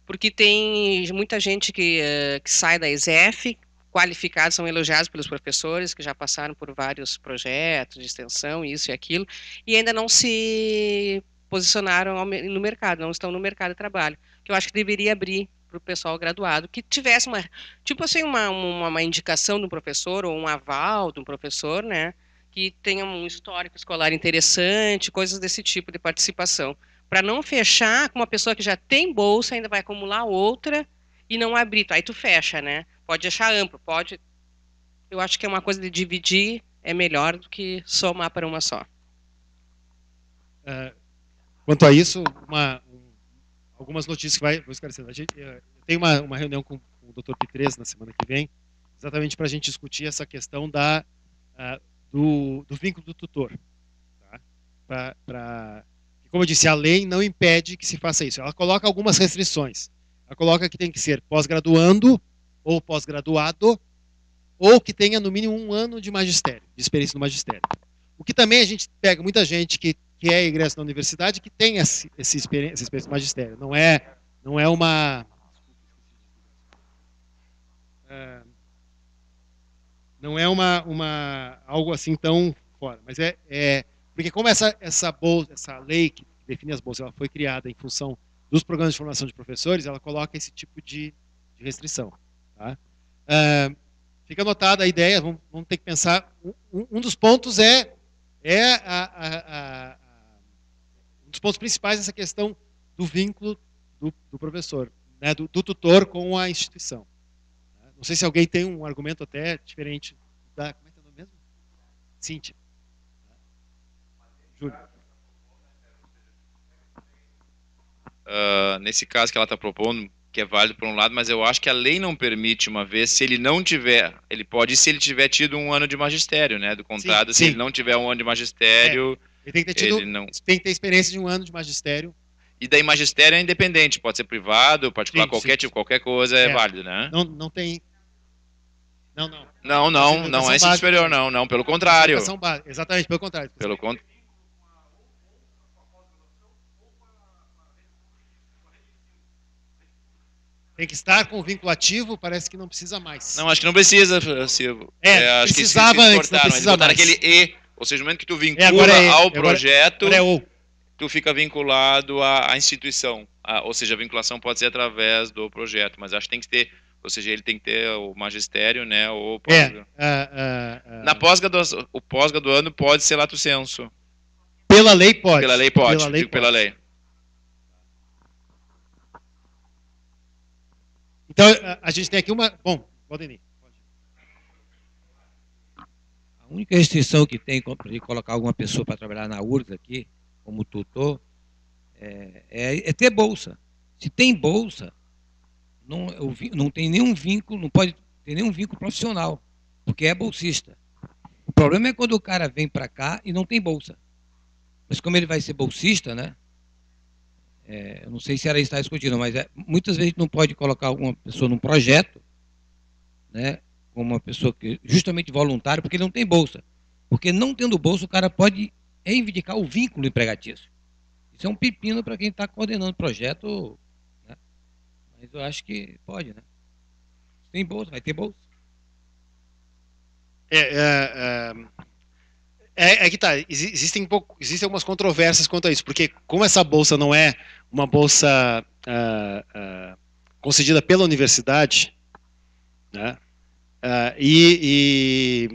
Porque tem muita gente que sai da ESEF, qualificados, são elogiados pelos professores, que já passaram por vários projetos de extensão, isso e aquilo, e ainda não se posicionaram no mercado, não estão no mercado de trabalho. Que eu acho que deveria abrir o pessoal graduado, que tivesse uma, tipo assim, uma indicação de um professor ou um aval de um professor, né, que tenha um histórico escolar interessante, coisas desse tipo de participação, para não fechar com uma pessoa que já tem bolsa, ainda vai acumular outra e não abrir. Aí tu fecha, né? Pode deixar amplo, pode. Eu acho que é uma coisa de dividir é melhor do que somar para uma só. Quanto a isso, algumas notícias que vou esclarecer. Eu tenho uma reunião com o Dr. Pitres na semana que vem, exatamente para a gente discutir essa questão do vínculo do tutor. Tá? Como eu disse, a lei não impede que se faça isso. Ela coloca algumas restrições. Ela coloca que tem que ser pós-graduando ou pós-graduado, ou que tenha no mínimo 1 ano de magistério, de experiência no magistério. O que também a gente pega muita gente que é egresso da universidade que tem essa experiência no magistério. Não é uma... Não é algo assim tão fora. Mas porque como essa lei que define as bolsas, ela foi criada em função dos programas de formação de professores, ela coloca esse tipo de restrição. Tá? Fica anotada a ideia, vamos ter que pensar. Um dos pontos um dos pontos principais dessa questão do vínculo do professor, né, do tutor com a instituição. Não sei se alguém tem um argumento até diferente da... Como é que é o nome mesmo? Cíntia. Júlio. Nesse caso que ela está propondo, que é válido por um lado, mas eu acho que a lei não permite, uma vez, se ele não tiver, ele pode, se ele tiver tido 1 ano de magistério, né, do contrato, sim. Se ele não tiver 1 ano de magistério, ele tem que ter tem que ter experiência de 1 ano de magistério. E daí magistério é independente, pode ser privado, particular, qualquer coisa é válido, né? Não tem... Não. Não é ensino superior, não, pelo contrário. Exatamente, pelo contrário. Tem que estar com o vínculo ativo, parece que não precisa mais. Não, acho que não precisa, Silvio. Acho precisava que antes, não precisa mais. Aquele E, ou seja, no momento que tu vincula ao projeto, tu fica vinculado à instituição. Ou seja, a vinculação pode ser através do projeto, mas acho que tem que ter, ou seja, ele tem que ter o magistério, né? Ou na pós-graduação, o pós-graduando pode ser lato sensu. Pela lei pode. Pela lei pode, pela lei. Então, a gente tem aqui uma... Bom, Valdemir. A única restrição que tem para colocar alguma pessoa para trabalhar na URGS aqui, como tutor, é ter bolsa. Se tem bolsa, não tem nenhum vínculo, não pode ter nenhum vínculo profissional, porque é bolsista. O problema é quando o cara vem para cá e não tem bolsa. Mas como ele vai ser bolsista, né? Eu não sei se era isso que está discutindo, mas muitas vezes não pode colocar alguma pessoa num projeto, né, como uma pessoa que justamente voluntária, porque ele não tem bolsa. Porque não tendo bolsa, o cara pode reivindicar o vínculo empregatício. Isso é um pepino para quem está coordenando o projeto, né? Mas eu acho que pode, né? Se tem bolsa, vai ter bolsa. Que tá, existem algumas controvérsias quanto a isso, porque como essa bolsa não é uma bolsa concedida pela universidade, né, e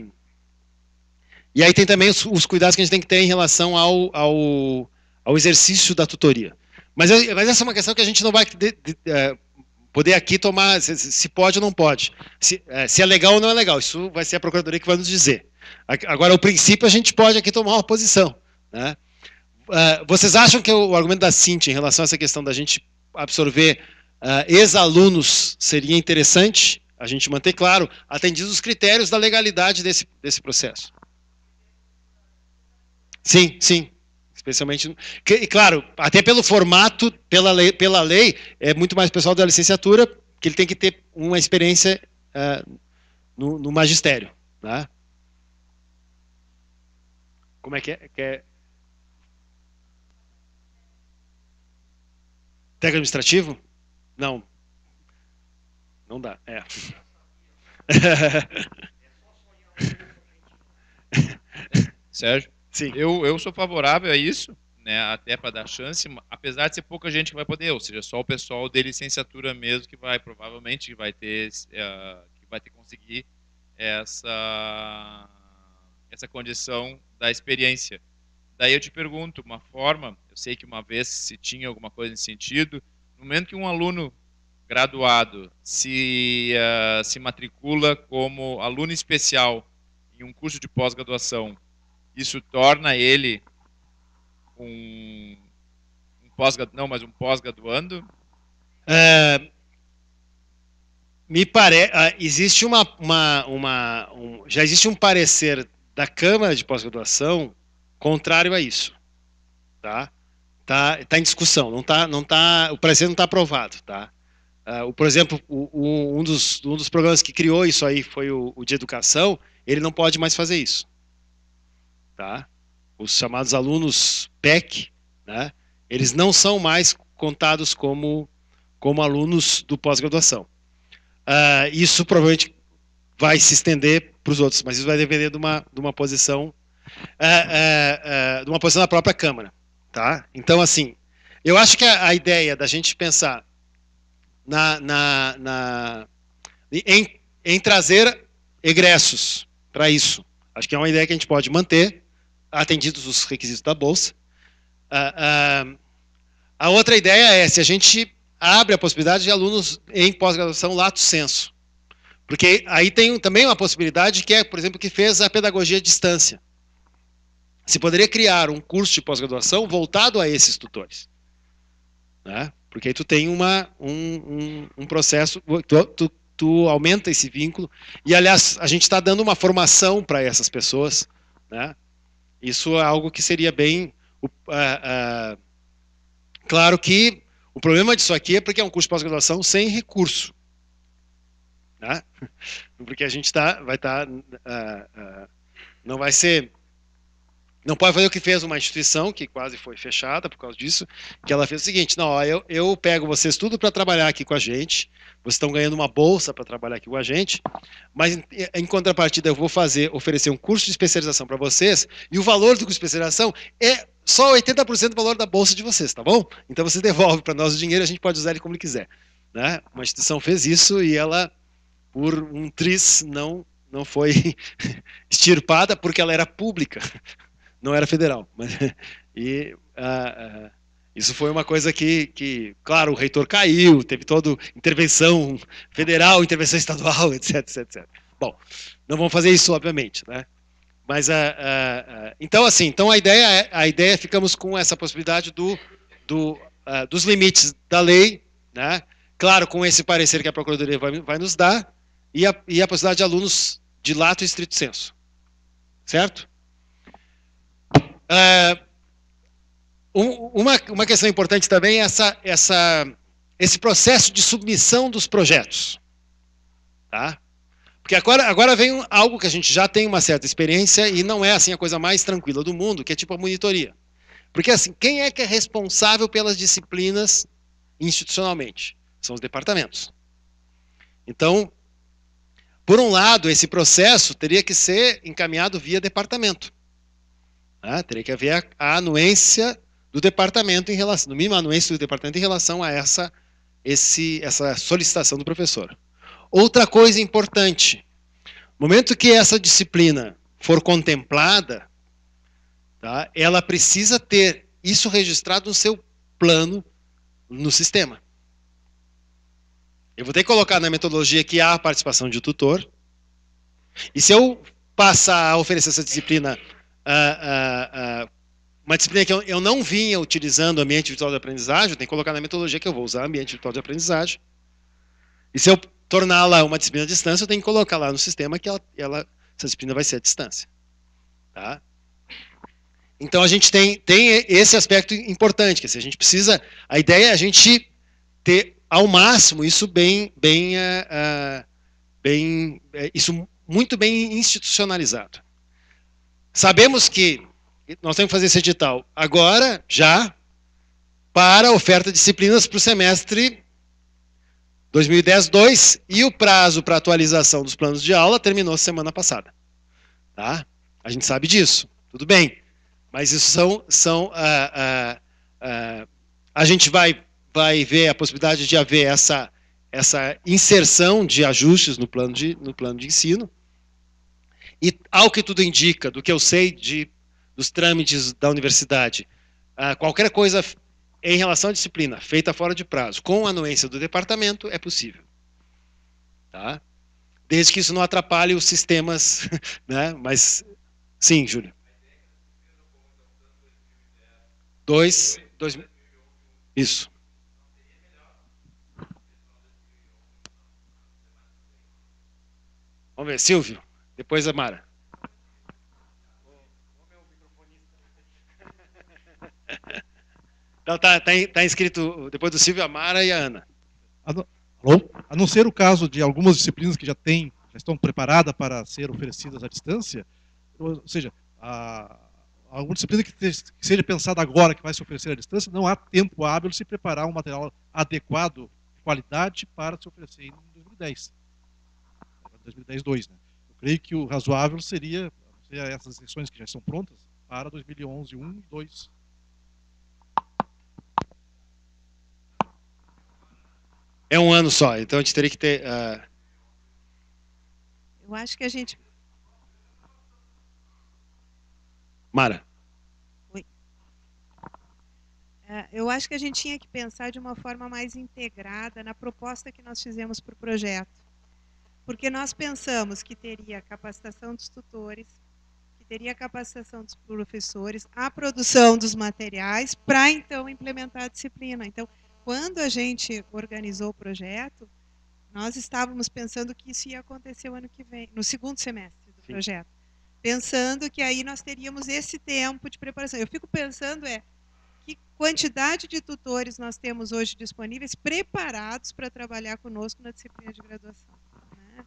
aí tem também os cuidados que a gente tem que ter em relação ao exercício da tutoria. Mas essa é uma questão que a gente não vai poder aqui tomar se pode ou não pode. Se é legal ou não é legal, isso vai ser a Procuradoria que vai nos dizer. Agora, o princípio, a gente pode aqui tomar uma posição. Né? Vocês acham que o argumento da Cíntia em relação a essa questão da gente absorver ex-alunos seria interessante a gente manter claro, atendidos os critérios da legalidade desse processo? Sim. Especialmente... E, claro, até pelo formato, pela lei, é muito mais pessoal da licenciatura, que ele tem que ter uma experiência no magistério. Né? Como é que é? Técnico administrativo? Não. Não dá. Sérgio? Sim. Eu sou favorável a isso, né, até para dar chance, apesar de ser pouca gente que vai poder, ou seja, só o pessoal de licenciatura mesmo que vai, provavelmente, que vai ter que conseguir essa condição da experiência. Daí eu te pergunto, uma forma, eu sei que uma vez se tinha alguma coisa nesse sentido, no momento que um aluno graduado se matricula como aluno especial em um curso de pós-graduação, isso torna ele um pós-graduando? Me parece, existe já existe um parecer da Câmara de Pós-Graduação contrário a isso, tá? Tá em discussão, o parecer não está aprovado, tá? Por exemplo, um dos programas que criou isso aí foi o de educação, ele não pode mais fazer isso, tá? Os chamados alunos PEC, né? Eles não são mais contados como alunos do pós-graduação. Isso provavelmente vai se estender para os outros, mas isso vai depender de uma posição da própria Câmara, tá? Então, assim, eu acho que a ideia da gente pensar em trazer egressos para isso, acho que é uma ideia que a gente pode manter, atendidos os requisitos da Bolsa. A outra ideia é se a gente abre a possibilidade de alunos em pós-graduação lato sensu. Porque aí tem também uma possibilidade que é, por exemplo, que fez a pedagogia à distância. Se poderia criar um curso de pós-graduação voltado a esses tutores. Né? Porque aí tu tem um processo, tu aumenta esse vínculo. E, aliás, a gente está dando uma formação para essas pessoas. Né? Isso é algo que seria bem... claro que o problema disso aqui é porque é um curso de pós-graduação sem recurso. Né? Porque a gente não vai ser... Não pode fazer o que fez uma instituição, que quase foi fechada por causa disso, que ela fez o seguinte, não, ó, eu pego vocês tudo para trabalhar aqui com a gente, vocês estão ganhando uma bolsa para trabalhar aqui com a gente, mas em contrapartida eu vou oferecer um curso de especialização para vocês, e o valor do curso de especialização é só 80% do valor da bolsa de vocês, tá bom? Então você devolve para nós o dinheiro, a gente pode usar ele como ele quiser. Né? Uma instituição fez isso e ela, por um triz, não foi extirpada porque ela era pública. Não era federal. Isso foi uma coisa que, claro, o reitor caiu, teve toda intervenção federal, intervenção estadual, etc, etc. Bom, não vamos fazer isso, obviamente, né? Mas, então, assim, a ideia ficamos com essa possibilidade dos limites da lei, né? Claro, com esse parecer que a Procuradoria vai nos dar, e a possibilidade de alunos de lato e estrito sensu. Certo? Uma questão importante também é esse processo de submissão dos projetos. Tá? Porque agora vem algo que a gente já tem uma certa experiência e não é assim a coisa mais tranquila do mundo, que é tipo a monitoria. Porque assim, quem é que é responsável pelas disciplinas institucionalmente? São os departamentos. Então, por um lado, esse processo teria que ser encaminhado via departamento. Teria que haver a anuência do departamento no mínimo a anuência do departamento em relação a essa solicitação do professor. Outra coisa importante, no momento que essa disciplina for contemplada, tá, ela precisa ter isso registrado no seu plano no sistema. Eu vou ter que colocar na metodologia que há a participação de tutor, e se eu passar a oferecer essa disciplina uma disciplina que eu não vinha utilizando ambiente virtual de aprendizagem, eu tenho que colocar na metodologia que eu vou usar ambiente virtual de aprendizagem. E se eu torná-la uma disciplina à distância, eu tenho que colocar lá no sistema que essa disciplina vai ser à distância. Tá? Então a gente tem esse aspecto importante, que a gente precisa, a ideia é a gente ter ao máximo isso isso muito bem institucionalizado. Sabemos que nós temos que fazer esse edital agora, já, para oferta de disciplinas para o semestre 2010-2, e o prazo para atualização dos planos de aula terminou semana passada. Tá? A gente sabe disso, tudo bem. Mas isso a gente vai ver a possibilidade de haver essa inserção de ajustes no plano de ensino. E, ao que tudo indica, do que eu sei dos trâmites da universidade, qualquer coisa em relação à disciplina feita fora de prazo, com a anuência do departamento, é possível. Tá? Desde que isso não atrapalhe os sistemas, né? Mas, sim, Júlio. Isso. Vamos ver, Silvio, depois a Mara. Então tá inscrito depois do Silvio, a Mara e a Ana. Alô? A não ser o caso de algumas disciplinas que já estão preparadas para ser oferecidas à distância, ou seja, alguma disciplina que seja pensada agora que vai se oferecer à distância, não há tempo hábil de se preparar um material adequado, de qualidade, para se oferecer em 2010. 2010-2, né? Eu creio que o razoável seria essas sessões que já estão prontas para 2011-1 e 2. É um ano só, então a gente teria que ter... Eu acho que a gente... Mara. Oi. Eu acho que a gente tinha que pensar de uma forma mais integrada na proposta que nós fizemos para o projeto. Porque nós pensamos que teria capacitação dos tutores, que teria capacitação dos professores, a produção dos materiais, para então implementar a disciplina. Então, quando a gente organizou o projeto, nós estávamos pensando que isso ia acontecer o ano que vem, no segundo semestre do projeto. Pensando que aí nós teríamos esse tempo de preparação. Eu fico pensando que quantidade de tutores nós temos hoje disponíveis, preparados para trabalhar conosco na disciplina de graduação. Né?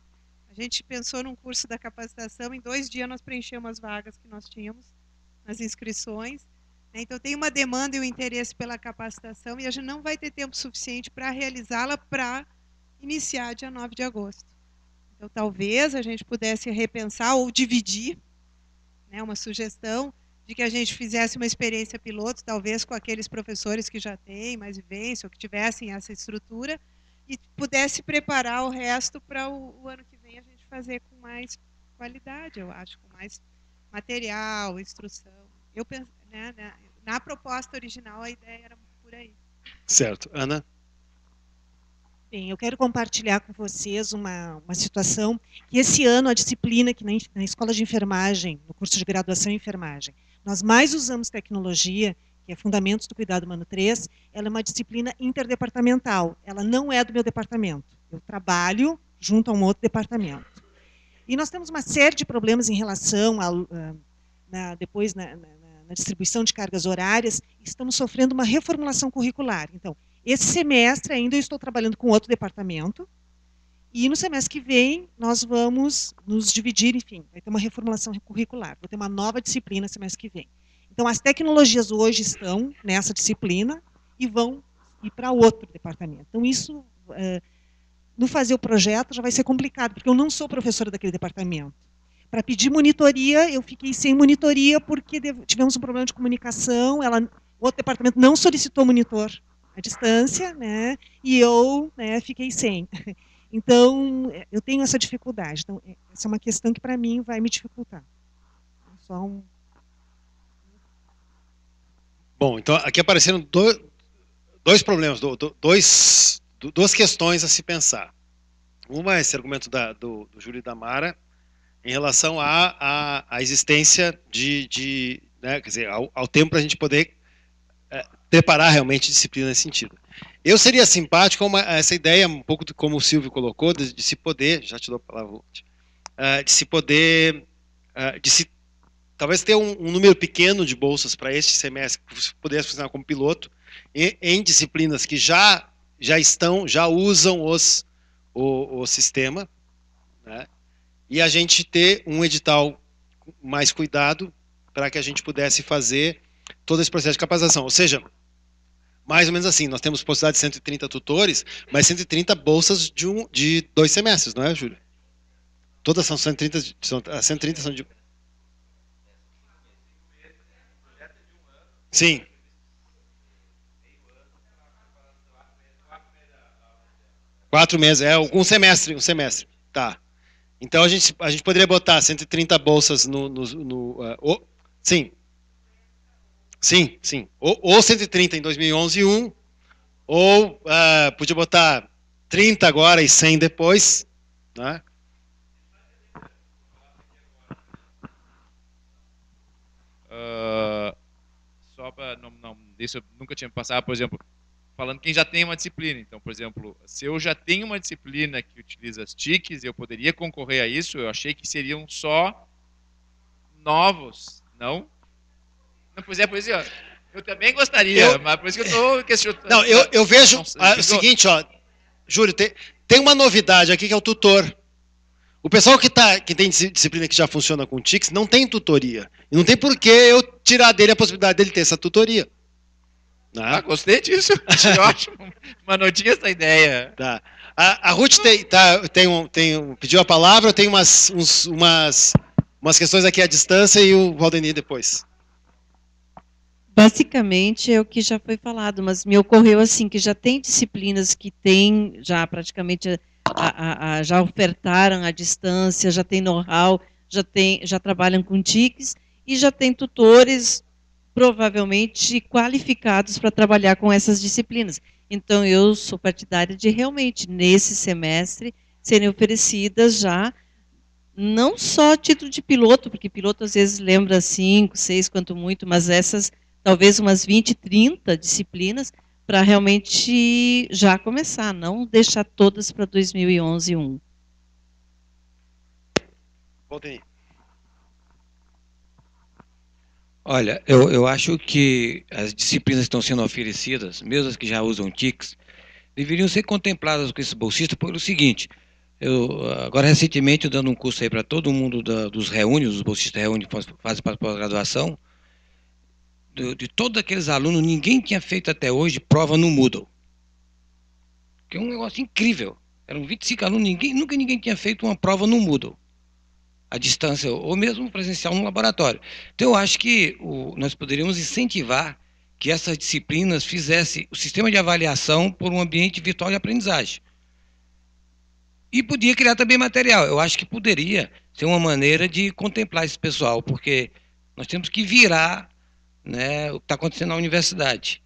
A gente pensou num curso da capacitação, em 2 dias nós preenchemos as vagas que nós tínhamos nas inscrições. Então, tem uma demanda e um interesse pela capacitação e a gente não vai ter tempo suficiente para realizá-la para iniciar dia 9 de agosto. Então, talvez a gente pudesse repensar ou dividir, né, uma sugestão de que a gente fizesse uma experiência piloto, talvez com aqueles professores que já têm mais vivência ou que tivessem essa estrutura e pudesse preparar o resto para o ano que vem a gente fazer com mais qualidade, eu acho, com mais material, instrução. Eu penso, né, na proposta original a ideia era por aí. Certo. Ana? Bem, eu quero compartilhar com vocês uma situação que esse ano a disciplina que na Escola de Enfermagem, no curso de graduação em enfermagem, nós mais usamos tecnologia, que é Fundamentos do Cuidado Humano 3, ela é uma disciplina interdepartamental, ela não é do meu departamento, eu trabalho junto a um outro departamento. E nós temos uma série de problemas em relação depois na distribuição de cargas horárias, estamos sofrendo uma reformulação curricular. Então, esse semestre ainda eu estou trabalhando com outro departamento, e no semestre que vem nós vamos nos dividir, enfim, vai ter uma reformulação curricular, vou ter uma nova disciplina semestre que vem. Então, as tecnologias hoje estão nessa disciplina e vão ir para outro departamento. Então, isso, no fazer o projeto, já vai ser complicado, porque eu não sou professora daquele departamento. Para pedir monitoria, eu fiquei sem monitoria porque tivemos um problema de comunicação, o outro departamento não solicitou monitor à distância, né, e eu, né, fiquei sem. Então, eu tenho essa dificuldade. Então, essa é uma questão que, para mim, vai me dificultar. Só um... Bom, então, aqui apareceram dois problemas, duas questões a se pensar. Uma é esse argumento do Júlio e da Mara, em relação à existência né, quer dizer, ao tempo para a gente poder preparar realmente disciplina nesse sentido. Eu seria simpático com essa ideia, um pouco como o Silvio colocou, de se poder, já te dou a palavra, de se poder, talvez ter um número pequeno de bolsas para este semestre, que pudesse funcionar como piloto, em disciplinas que já usam o sistema, né? E a gente ter um edital mais cuidado para que a gente pudesse fazer todo esse processo de capacitação. Ou seja, mais ou menos assim, nós temos possibilidade de 130 tutores, mas 130 bolsas de 2 semestres, não é, Júlio? Todas são 130, 130 são de... Sim. Quatro meses, um semestre, Tá. Então a gente poderia botar 130 bolsas sim. Sim. Ou 130 em 2011 e 1, ou podia botar 30 agora e 100 depois, né? Só para isso eu nunca tinha passado, por exemplo, falando quem já tem uma disciplina. Então, por exemplo, se eu já tenho uma disciplina que utiliza as TICs, eu poderia concorrer a isso. Eu achei que seriam só novos, não? Não, pois é, eu também gostaria, mas por isso que eu estou questionando. Não, eu vejo o seguinte, ó, Júlio, tem uma novidade aqui que é o tutor. O pessoal que tem disciplina que já funciona com TICs não tem tutoria. E não tem por que eu tirar dele a possibilidade dele ter essa tutoria. Ah, gostei disso. Achei ótimo. Uma notinha essa ideia. Tá. A Ruth pediu a palavra, eu tenho umas questões aqui à distância e o Valdenir depois. Basicamente é o que já foi falado, mas me ocorreu assim, que já tem disciplinas que tem já praticamente já ofertaram à distância, já tem know-how, já trabalham com TICs e já tem tutores provavelmente qualificados para trabalhar com essas disciplinas. Então eu sou partidária de realmente nesse semestre serem oferecidas já não só título de piloto, porque piloto às vezes lembra 5, 6, quanto muito, mas essas talvez umas 20, 30 disciplinas para realmente já começar, não deixar todas para 2011 1. Voltei. Olha, eu acho que as disciplinas que estão sendo oferecidas, mesmo as que já usam TICs, deveriam ser contempladas com esse bolsista pelo seguinte, agora recentemente, dando um curso aí para todo mundo dos Reúne, os bolsistas Reúne que fazem para pós-graduação, de todos aqueles alunos, ninguém tinha feito até hoje prova no Moodle. Que é um negócio incrível. Eram 25 alunos, nunca ninguém tinha feito uma prova no Moodle, à distância, ou mesmo presencial no laboratório. Então, eu acho que nós poderíamos incentivar que essas disciplinas fizessem o sistema de avaliação por um ambiente virtual de aprendizagem. E podia criar também material. Eu acho que poderia ser uma maneira de contemplar esse pessoal, porque nós temos que virar, né, o que está acontecendo na universidade.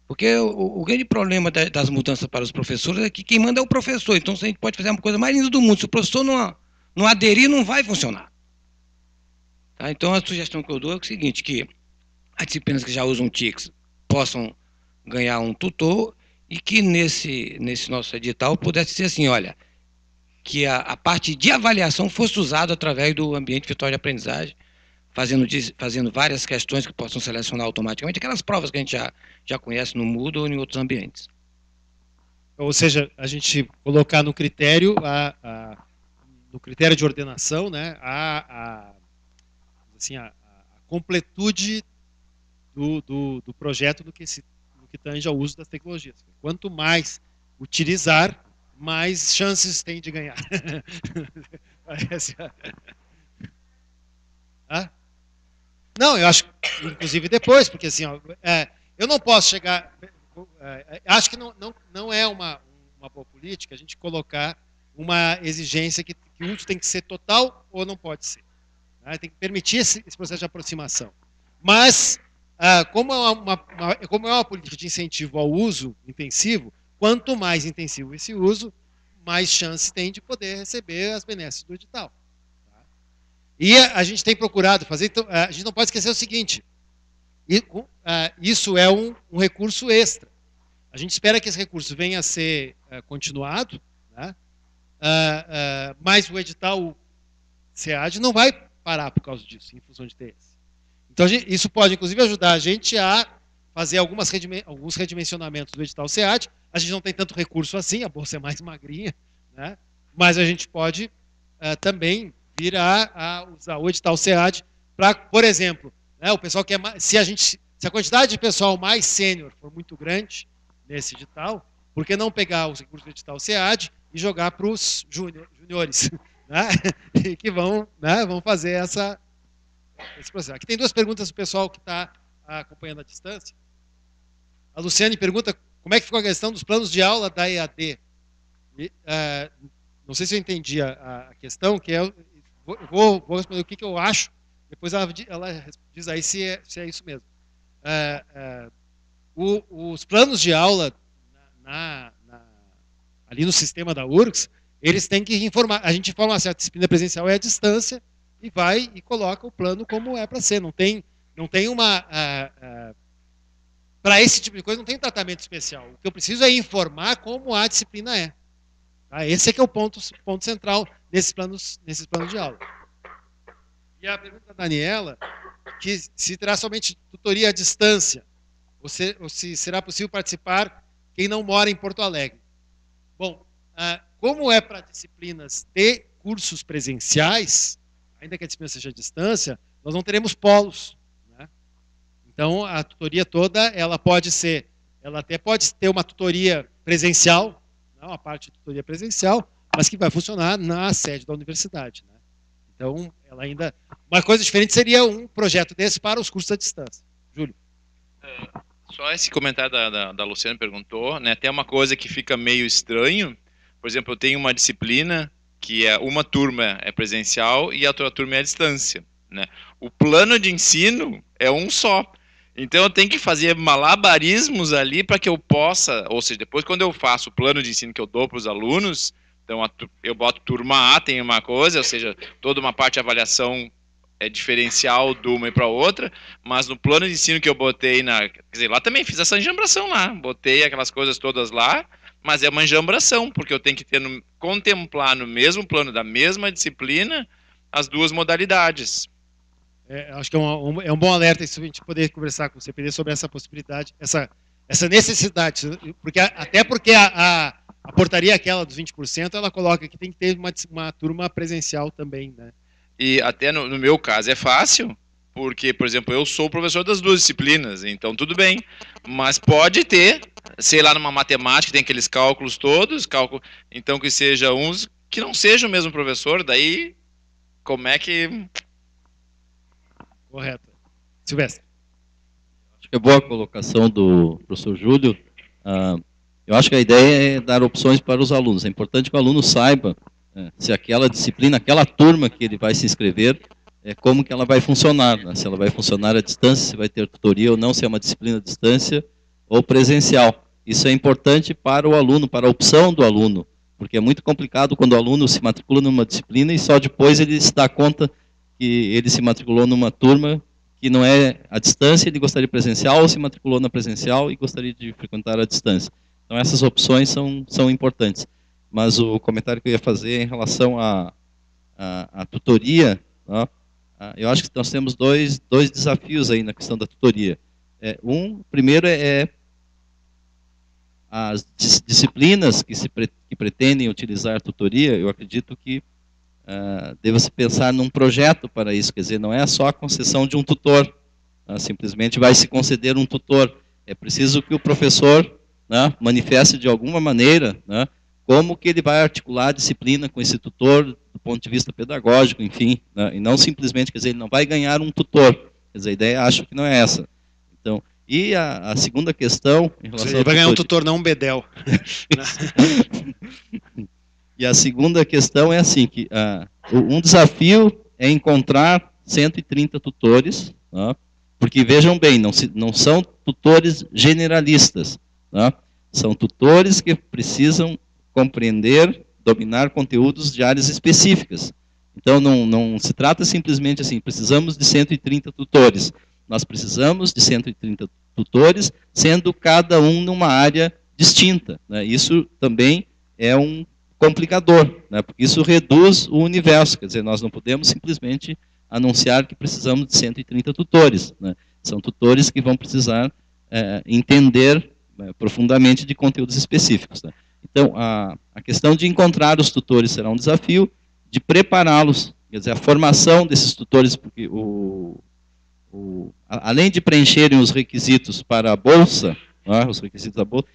Porque o grande problema das mudanças para os professores é que quem manda é o professor. Então, se a gente pode fazer uma coisa mais linda do mundo, se o professor não aderir, não vai funcionar. Tá? Então, a sugestão que eu dou é o seguinte, que as disciplinas que já usam TICs possam ganhar um tutor e que nesse nosso edital pudesse ser assim, olha, que a parte de avaliação fosse usada através do ambiente virtual de aprendizagem, fazendo várias questões que possam selecionar automaticamente, aquelas provas que a gente já conhece no Moodle ou em outros ambientes. Ou seja, a gente colocar no critério, no critério de ordenação, né, a completude do projeto no que tange ao uso das tecnologias. Quanto mais utilizar, mais chances tem de ganhar. Não, eu acho, inclusive depois, porque assim, eu não posso chegar, acho que não é uma boa política a gente colocar uma exigência que o uso tem que ser total ou não pode ser. Né? Tem que permitir esse processo de aproximação. Mas, como é uma política de incentivo ao uso intensivo, quanto mais intensivo esse uso, mais chance tem de poder receber as benesses do edital. E a gente tem procurado fazer, então, a gente não pode esquecer o seguinte, isso é um recurso extra. A gente espera que esse recurso venha a ser continuado, né? Mas o edital SEAD não vai parar por causa disso, em função de ter esse. Então, isso pode, inclusive, ajudar a gente a fazer alguns redimensionamentos do edital SEAD. A gente não tem tanto recurso assim, a bolsa é mais magrinha, né? Mas a gente pode também vir a usar o edital SEAD para, por exemplo, né, o pessoal que se a quantidade de pessoal mais sênior for muito grande nesse edital, por que não pegar os recursos do edital SEAD e jogar para os juniores, né, que vão fazer esse processo. Aqui tem duas perguntas do pessoal que está acompanhando à distância. A Luciane pergunta como é que ficou a questão dos planos de aula da EAD. Não sei se eu entendi a questão, que é, vou responder o que eu acho, depois ela diz aí se é isso mesmo. Os planos de aula ali no sistema da URGS, eles têm que informar. A gente informa se a disciplina presencial é à distância e vai e coloca o plano como é para ser. Não tem uma... para esse tipo de coisa não tem tratamento especial. O que eu preciso é informar como a disciplina é. Tá? Esse é que é o ponto central nesses planos de aula. E a pergunta da Daniela, que se terá somente tutoria à distância, ou se será possível participar quem não mora em Porto Alegre. Bom, como é para disciplinas de cursos presenciais, ainda que a disciplina seja à distância, nós não teremos polos. Né? Então, a tutoria toda, ela até pode ter uma tutoria presencial, não, a parte de tutoria presencial, mas que vai funcionar na sede da universidade. Né? Então, ela ainda... Uma coisa diferente seria um projeto desse para os cursos à distância. Júlio. Só esse comentário da Luciana perguntou, né? Tem uma coisa que fica meio estranho. Por exemplo, eu tenho uma disciplina que uma turma é presencial e a outra turma é à distância. Né? O plano de ensino é um só. Então eu tenho que fazer malabarismos ali para que eu possa, ou seja, depois quando eu faço o plano de ensino que eu dou para os alunos, então eu boto turma A, tem uma coisa, ou seja, toda uma parte de avaliação é diferencial de uma e para outra, mas no plano de ensino que eu botei quer dizer, lá também fiz essa enjambração lá, botei aquelas coisas todas lá, mas é uma enjambração, porque eu tenho que contemplar no mesmo plano da mesma disciplina as duas modalidades. Acho que é um bom alerta isso, a gente poder conversar com o CPD sobre essa possibilidade, essa necessidade, até porque a portaria aquela dos 20%, ela coloca que tem que ter uma turma presencial também, né? E até no meu caso é fácil, porque, por exemplo, eu sou professor das duas disciplinas, então tudo bem, mas pode ter, sei lá, numa matemática tem aqueles cálculos todos, então que seja uns que não seja o mesmo professor, daí como é que... Correto. Silvestre. Acho que é boa a colocação do professor Júlio. Eu acho que a ideia é dar opções para os alunos. É importante que o aluno saiba se aquela disciplina, aquela turma que ele vai se inscrever, como que ela vai funcionar. Né? Se ela vai funcionar à distância, se vai ter tutoria ou não, se é uma disciplina à distância ou presencial. Isso é importante para o aluno, para a opção do aluno, porque é muito complicado quando o aluno se matricula numa disciplina e só depois ele se dá conta que ele se matriculou numa turma que não é à distância, ele gostaria de presencial, ou se matriculou na presencial e gostaria de frequentar à distância. Então essas opções são importantes. Mas o comentário que eu ia fazer em relação à tutoria, né, eu acho que nós temos dois desafios aí na questão da tutoria. Primeiro as disciplinas que pretendem utilizar tutoria, eu acredito que deva-se pensar num projeto para isso, quer dizer, não é só a concessão de um tutor, simplesmente vai se conceder um tutor. É preciso que o professor, né, manifeste de alguma maneira, né, como que ele vai articular a disciplina com esse tutor do ponto de vista pedagógico, enfim, né, e não simplesmente, quer dizer, ele não vai ganhar um tutor, quer dizer, a ideia acho que não é essa. Então, e a segunda questão... Em relação ele vai ganhar um tutor, não um bedel. E a segunda questão é assim, que um desafio é encontrar 130 tutores, né, porque vejam bem, não são tutores generalistas, né, são tutores que precisam compreender, dominar conteúdos de áreas específicas. Então não se trata simplesmente assim, precisamos de 130 tutores, nós precisamos de 130 tutores, sendo cada um numa área distinta. Né, isso também é um complicador, né? Porque isso reduz o universo, quer dizer, nós não podemos simplesmente anunciar que precisamos de 130 tutores, né? São tutores que vão precisar entender profundamente de conteúdos específicos. Né? Então, a questão de encontrar os tutores será um desafio, de prepará-los, quer dizer, a formação desses tutores, porque além de preencherem os requisitos para a bolsa, né, os requisitos da bolsa,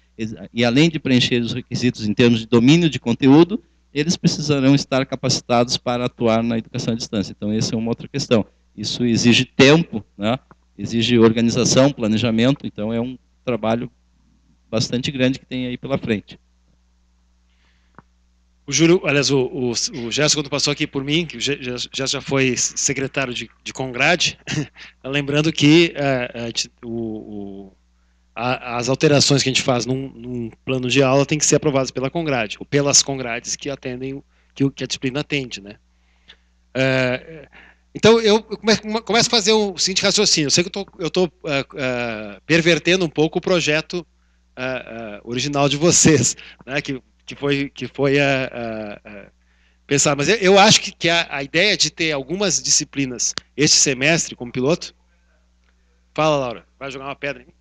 e além de preencher os requisitos em termos de domínio de conteúdo, eles precisarão estar capacitados para atuar na educação à distância. Então, essa é uma outra questão. Isso exige tempo, né, exige organização, planejamento, então é um trabalho bastante grande que tem aí pela frente. O Júlio, aliás, o Gerson, quando passou aqui por mim, que o Gerson já foi secretário de Congrade, lembrando que as alterações que a gente faz num plano de aula tem que ser aprovadas pela Congrade, ou pelas Congrades que atendem, que a disciplina atende, né? Então, eu começo a fazer o seguinte raciocínio. Eu sei que eu estou pervertendo um pouco o projeto original de vocês, né, que foi pensar. Mas eu acho que a ideia de ter algumas disciplinas este semestre como piloto... Fala, Laura. Vai jogar uma pedra em mim?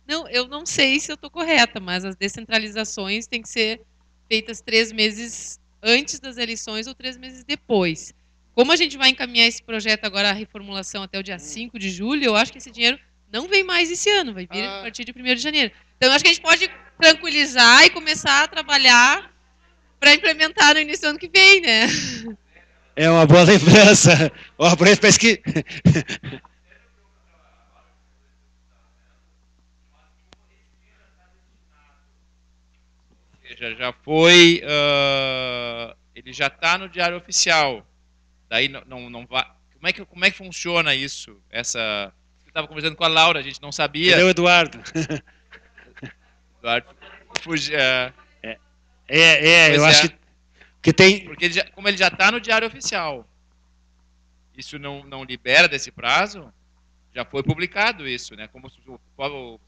Não, eu não sei se eu estou correta, mas as descentralizações têm que ser feitas 3 meses antes das eleições ou 3 meses depois. Como a gente vai encaminhar esse projeto agora, a reformulação até o dia 5 de julho, eu acho que esse dinheiro não vem mais esse ano, vai vir a partir de 1º de janeiro. Então, eu acho que a gente pode tranquilizar e começar a trabalhar para implementar no início do ano que vem, né? É uma boa lembrança. Parece que... Já foi, ele já está no Diário Oficial. Daí não vai. Como é que funciona isso? Eu estava conversando com a Laura, a gente não sabia. Cadê o Eduardo? Eduardo fugia. Eu acho que tem. Porque como ele já está no Diário Oficial, isso não libera desse prazo? Já foi publicado isso, né? Como o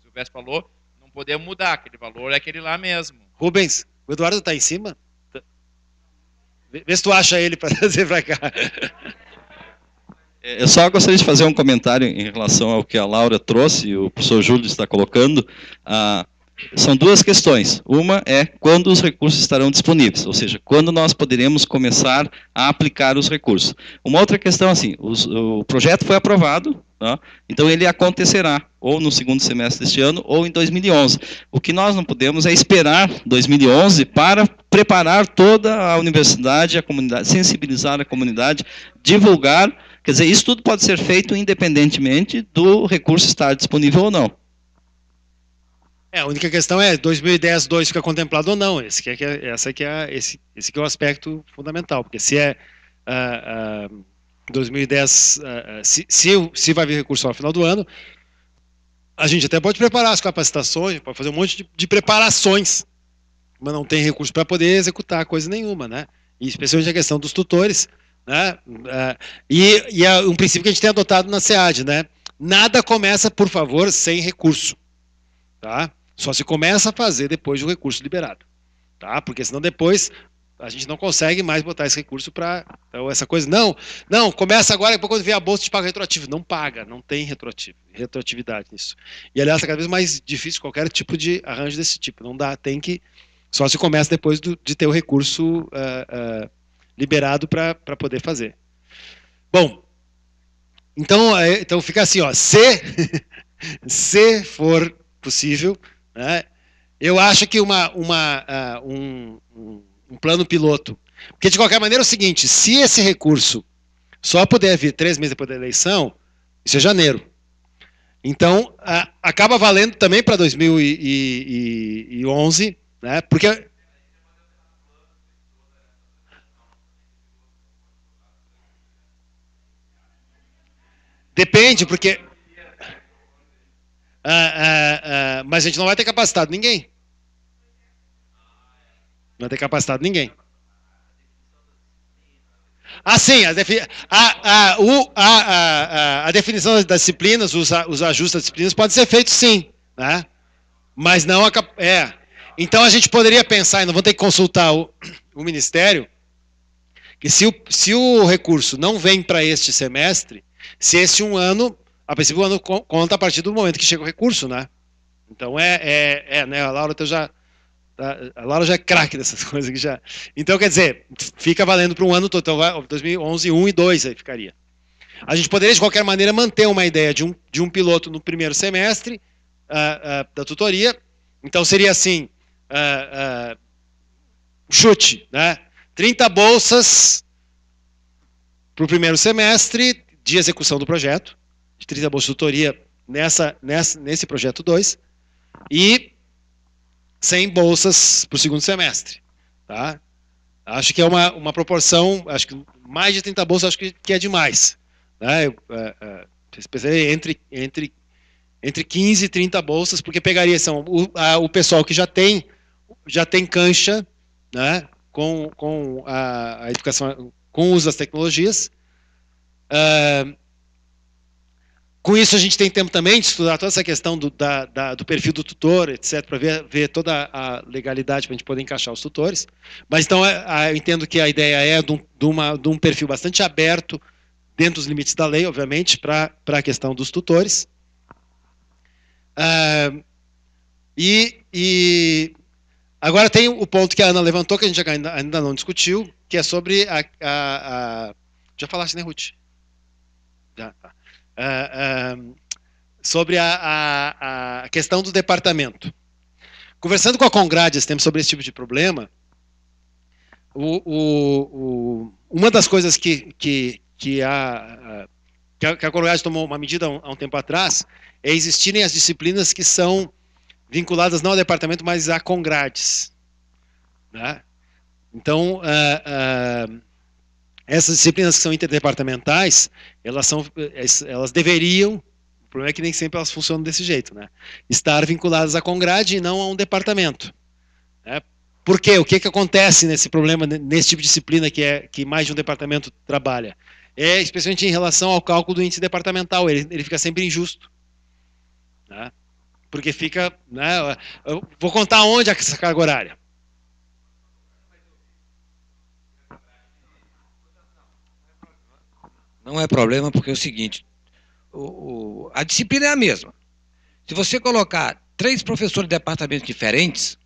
Silvestre falou, não podemos mudar, aquele valor é aquele lá mesmo. Rubens, o Eduardo está em cima? Vê se tu acha ele para trazer para cá. Eu só gostaria de fazer um comentário em relação ao que a Laura trouxe e o professor Júlio está colocando. São duas questões. Uma é quando os recursos estarão disponíveis, ou seja, quando nós poderemos começar a aplicar os recursos. Uma outra questão, assim, o projeto foi aprovado, tá? Então ele acontecerá ou no segundo semestre deste ano ou em 2011. O que nós não podemos é esperar 2011 para preparar toda a universidade, a comunidade, sensibilizar a comunidade, divulgar. Quer dizer, isso tudo pode ser feito independentemente do recurso estar disponível ou não. A única questão é 2010-2 fica contemplado ou não. Esse que é o aspecto fundamental, porque se é 2010, se vai vir recurso ao final do ano, a gente até pode preparar as capacitações, pode fazer um monte de preparações, mas não tem recurso para poder executar coisa nenhuma, né? E especialmente a questão dos tutores, né? E é um princípio que a gente tem adotado na SEAD, né? Nada começa, por favor, sem recurso, tá? Só se começa a fazer depois do recurso liberado, tá? Porque senão depois a gente não consegue mais botar esse recurso para essa coisa. Não, começa agora, depois quando vier a bolsa te paga retroativo. Não paga, não tem retroatividade nisso. E aliás, é cada vez mais difícil qualquer tipo de arranjo desse tipo. Não dá, tem que... Só se começa depois de ter o recurso liberado para poder fazer. Bom, então fica assim, ó, se for possível, né, eu acho que um plano piloto, porque de qualquer maneira é o seguinte, se esse recurso só puder vir 3 meses depois da eleição, isso é janeiro. Então, acaba valendo também para 2011, né, porque... Depende, porque... mas a gente não vai ter capacitado ninguém. Não vai ter capacitado ninguém. Sim, a definição das disciplinas, os ajustes das disciplinas podem ser feitos sim, né? Mas não Então a gente poderia pensar, e não vou ter que consultar o Ministério, que se o recurso não vem para este semestre, se esse um ano, a princípio o ano conta a partir do momento que chega o recurso, né? Então né? A Laura já é craque dessas coisas aqui já. Então, quer dizer, fica valendo para um ano todo. Então, 2011, 1 e 2 aí ficaria. A gente poderia, de qualquer maneira, manter uma ideia de um piloto no primeiro semestre da tutoria. Então, seria assim, chute, né? 30 bolsas para o primeiro semestre, de execução do projeto, de 30 bolsas de tutoria nesse projeto 2, e 100 bolsas para o segundo semestre. Tá? Acho que é uma proporção, acho que mais de 30 bolsas acho que é demais. Né? Pensei entre 15 e 30 bolsas, porque pegaria o pessoal que já tem cancha, né, com a educação, com o uso das tecnologias. Com isso, a gente tem tempo também de estudar toda essa questão do perfil do tutor, etc., para ver toda a legalidade para a gente poder encaixar os tutores. Mas, então, eu entendo que a ideia é de um perfil bastante aberto, dentro dos limites da lei, obviamente, para a questão dos tutores. Agora tem o ponto que a Ana levantou, que a gente ainda não discutiu, que é sobre já falaste, né, Ruth? Já, tá. Sobre a questão do departamento. Conversando com a Congrade esse tempo sobre esse tipo de problema, uma das coisas que a Congrade tomou uma medida há um tempo atrás é existirem as disciplinas que são vinculadas não ao departamento, mas a Congrades. Né? Então, essas disciplinas que são interdepartamentais, elas deveriam, o problema é que nem sempre elas funcionam desse jeito, né? Estar vinculadas à Congrade e não a um departamento. Né? Por quê? O que acontece nesse problema, nesse tipo de disciplina que mais de um departamento trabalha? Especialmente em relação ao cálculo do índice departamental, ele fica sempre injusto. Né? Porque fica... Né, eu vou contar onde é essa carga horária. Não é problema, porque é o seguinte, a disciplina é a mesma. Se você colocar 3 professores de departamentos diferentes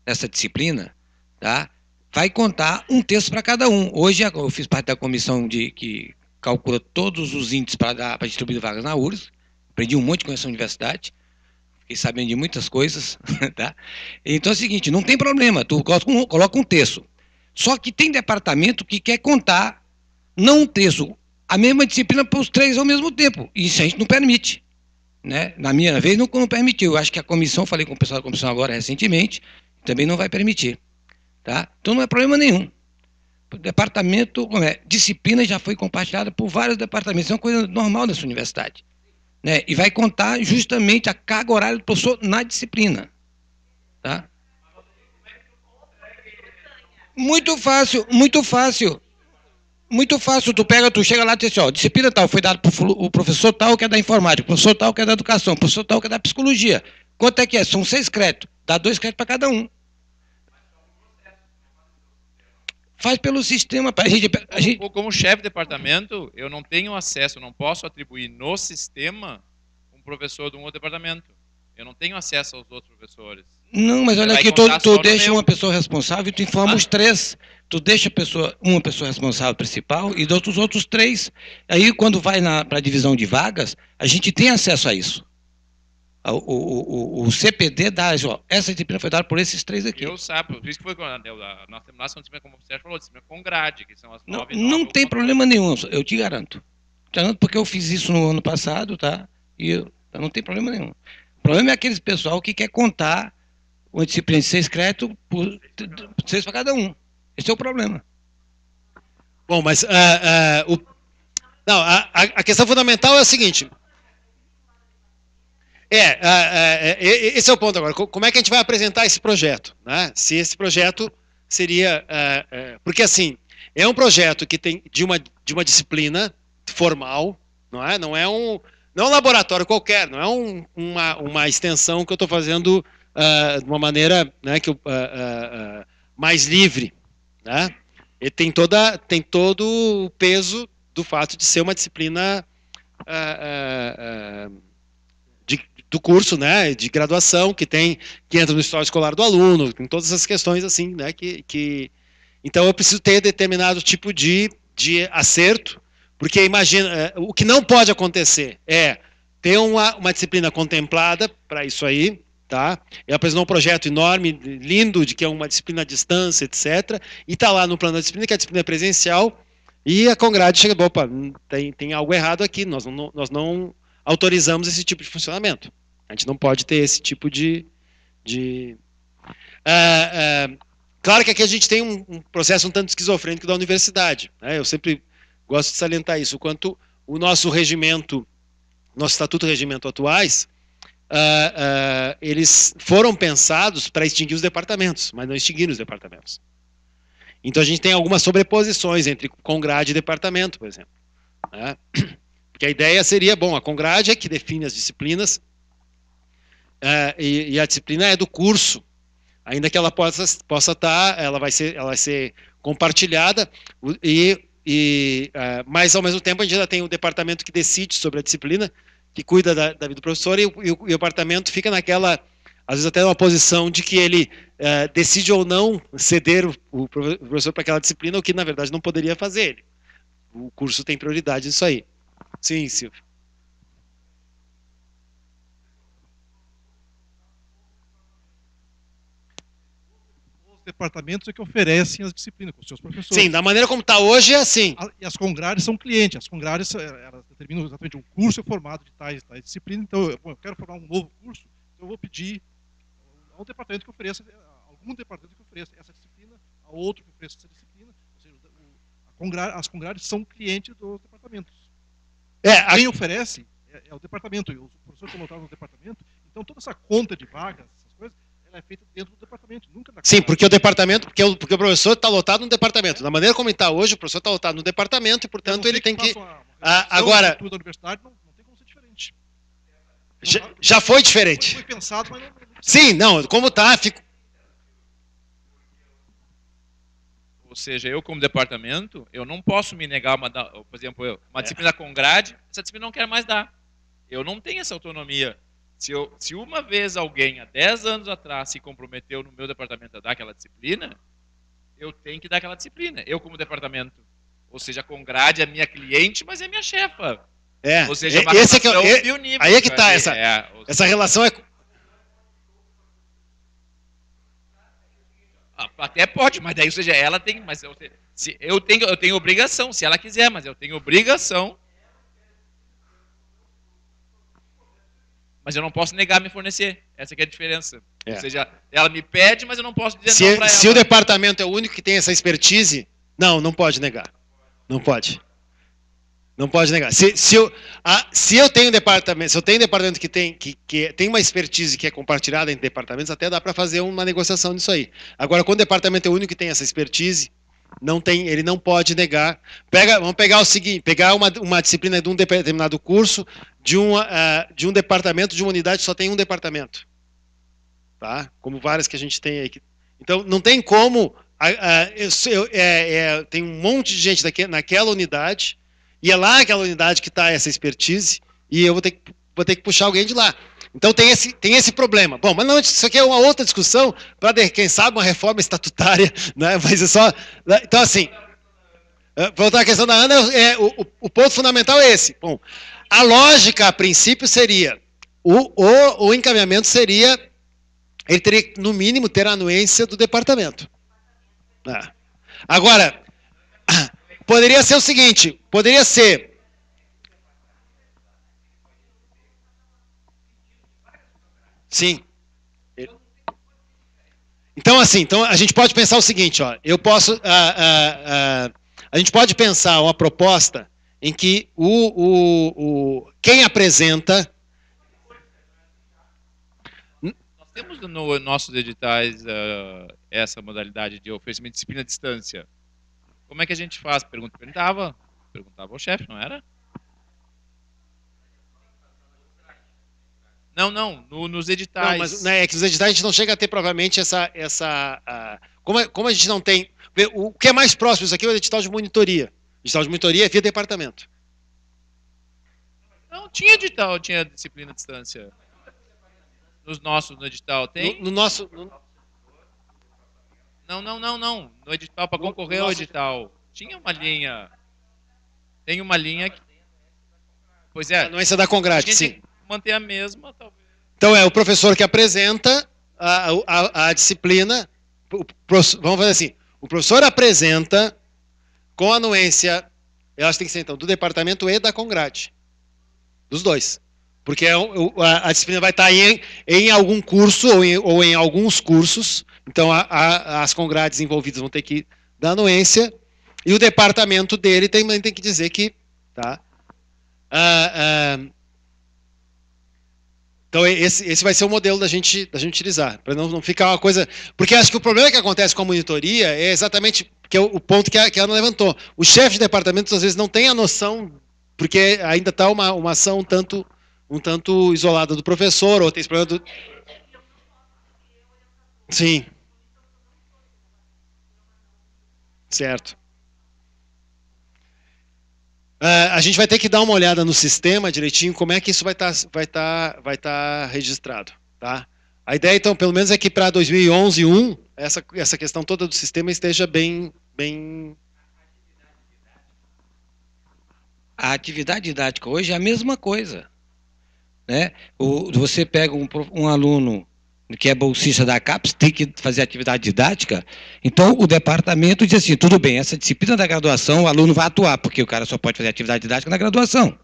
nessa disciplina, tá, vai contar um terço para cada um. Hoje eu fiz parte da comissão que calcula todos os índices para distribuir vagas na URSS, aprendi um monte com essa universidade, fiquei sabendo de muitas coisas. Tá? Então é o seguinte, não tem problema, tu coloca um terço. Só que tem departamento que quer contar, não um terço, a mesma disciplina para os 3 ao mesmo tempo. Isso a gente não permite. Né? Na minha vez, não permitiu. Eu acho que a comissão, falei com o pessoal da comissão agora recentemente, também não vai permitir. Tá? Então não é problema nenhum. O departamento, disciplina já foi compartilhada por vários departamentos. Isso é uma coisa normal nessa universidade. Né? E vai contar justamente a carga horária do professor na disciplina. Tá? Muito fácil, muito fácil. Muito fácil, tu chega lá e diz assim, ó, disciplina tal, foi dado para o professor tal que é da informática, o professor tal que é da educação, o professor tal que é da psicologia. Quanto é que é? São 6 créditos. Dá 2 créditos para cada um. Faz pelo sistema. Como chefe de departamento, eu não tenho acesso, eu não posso atribuir no sistema um professor de um outro departamento. Eu não tenho acesso aos outros professores. Não, mas olha aqui, tu deixa uma pessoa responsável e tu informa os 3. Tu deixa uma pessoa responsável principal e os outros 3. Aí, quando vai para a divisão de vagas, a gente tem acesso a isso. O CPD dá, ó, essa disciplina foi dada por esses 3 aqui. Eu sabe, por isso que foi quando nós terminamos a disciplina, como você falou, disciplina com grade, que são as 9 Não tem problema nenhum, eu te garanto. Porque eu fiz isso no ano passado, tá? E não tem problema nenhum. O problema é aqueles pessoal que quer contar uma disciplina de 6 créditos por 6 para cada um. Esse é o problema. Bom, mas a questão fundamental é a seguinte. Esse é o ponto agora. Como é que a gente vai apresentar esse projeto? Né? Se esse projeto seria... porque, assim, é um projeto que tem de uma disciplina formal, não é um laboratório qualquer, não é uma extensão que eu estou fazendo de uma maneira, né, mais livre. Né? E tem todo o peso do fato de ser uma disciplina do curso, né, de graduação, que entra no histórico escolar do aluno, tem todas essas questões assim, né, então eu preciso ter determinado tipo de acerto, porque imagina, o que não pode acontecer é ter uma disciplina contemplada para isso aí, tá? Ele apresentou um projeto enorme, lindo, de que é uma disciplina à distância, etc. E está lá no plano da disciplina, que é a disciplina presencial, E a Congrade chega, opa, tem algo errado aqui, nós não autorizamos esse tipo de funcionamento. A gente não pode ter esse tipo de claro que aqui a gente tem um processo um tanto esquizofrênico da universidade, né? Eu sempre gosto de salientar isso, o quanto o nosso regimento, nosso estatuto e regimento atuais, eles foram pensados para extinguir os departamentos, mas não extinguiram os departamentos. Então a gente tem algumas sobreposições entre Congrade e departamento, por exemplo, né? Porque a ideia seria, bom, a Congrade é que define as disciplinas, e a disciplina é do curso, ainda que ela possa estar, ela vai ser compartilhada, mas ao mesmo tempo a gente ainda tem o departamento que decide sobre a disciplina, que cuida da vida do professor, e o departamento fica naquela, às vezes até numa posição de que ele decide ou não ceder o professor para aquela disciplina, o que na verdade não poderia fazer. O curso tem prioridade nisso aí. Sim, Silvio. Departamentos é que oferecem as disciplinas com os seus professores. Sim, da maneira como está hoje é assim. E as Congrades são clientes. As Congrades elas determinam exatamente um curso é formado de tais disciplinas. Então, eu quero formar um novo curso, então eu vou pedir a um departamento que ofereça, algum departamento que ofereça essa disciplina, a outro que ofereça essa disciplina. Ou seja, as Congrades são clientes dos departamentos. Quem oferece é o departamento. Os professores estão lotados no departamento. Então, toda essa conta de vagas, essas coisas, ela é feita dentro do departamento, nunca na Sim, porque o departamento, porque o professor está lotado no departamento. Da maneira como está hoje, o professor está lotado no departamento e, portanto, ele tem que... Agora... Da universidade não tem como ser diferente. Já foi diferente. Foi pensado, mas não... Sim, não, como está, fico... Ou seja, eu como departamento, eu não posso me negar, por exemplo, uma disciplina com grade, essa disciplina não quero mais dar. Eu não tenho essa autonomia. Se uma vez alguém, há 10 anos atrás, se comprometeu no meu departamento a dar aquela disciplina, eu tenho que dar aquela disciplina. Eu como departamento. Ou seja, a Congrade é minha cliente, mas é minha chefa. Ou seja, uma relação bionívoca. Aí é que está, essa relação é... Até pode, mas daí, ou seja, ela tem... Mas eu tenho obrigação, se ela quiser, mas eu tenho obrigação... Mas eu não posso negar a me fornecer. Essa que é a diferença. Ou seja, ela me pede, mas eu não posso dizer não para ela. Se o departamento é o único que tem essa expertise, não pode negar. Não pode. Não pode negar. Se eu tenho um departamento que tem uma expertise que é compartilhada entre departamentos, até dá para fazer uma negociação disso aí. Agora, quando o departamento é o único que tem essa expertise, ele não pode negar. Vamos pegar o seguinte, pegar uma disciplina de um determinado curso, de um departamento, de uma unidade que só tem um departamento. Tá? Como várias que a gente tem aí. Então, não tem como... tem um monte de gente naquela unidade, e é lá naquela unidade que está essa expertise, e eu vou ter que puxar alguém de lá. Então tem esse problema. Bom, mas não, isso aqui é uma outra discussão para, quem sabe, uma reforma estatutária, né? Mas é só... Então, assim, voltar à questão da Ana, o ponto fundamental é esse. Bom, a lógica, a princípio, seria... O encaminhamento seria... Ele teria que, no mínimo, ter a anuência do departamento. Agora, poderia ser o seguinte, poderia ser... Sim. Então, assim, a gente pode pensar o seguinte, ó, a gente pode pensar uma proposta em que quem apresenta... Nós temos nos nossos editais essa modalidade de oferecimento de disciplina à distância. Como é que a gente faz? Perguntava ao chefe, não era? Não, nos editais. Não, mas é que nos editais a gente não chega a ter provavelmente como a gente não tem... O que é mais próximo disso aqui é o edital de monitoria. O edital de monitoria é via departamento. Não, tinha edital, tinha disciplina à distância. No edital tem? No nosso... Não. No edital, para concorrer ao edital. Tinha uma linha. Tem uma linha que... Pois é. A anuência da Congrade, sim. Manter a mesma, talvez. Então é o professor que apresenta a disciplina. Vamos fazer assim: o professor apresenta com anuência elas têm que ser, então, do departamento e da Congrade. Dos dois. Porque a disciplina vai estar em algum curso ou em alguns cursos, então as Congrades envolvidas vão ter que dar anuência, e o departamento dele também tem que dizer que... Tá? Então, esse vai ser o modelo da gente utilizar, para não ficar uma coisa... Porque acho que o problema que acontece com a monitoria é exatamente que é o ponto que a Ana levantou. O chefe de departamento, às vezes, não tem a noção, porque ainda está uma ação um tanto isolada do professor, ou tem esse problema do... Sim. Certo. A gente vai ter que dar uma olhada no sistema direitinho, como é que isso vai estar registrado. Tá? A ideia, então, pelo menos é que para 2011-1, essa questão toda do sistema esteja bem... A atividade didática hoje é a mesma coisa. Né? Você pega um aluno que é bolsista da CAPES, tem que fazer atividade didática, então o departamento diz assim, tudo bem, essa disciplina da graduação o aluno vai atuar, porque o cara só pode fazer atividade didática na graduação.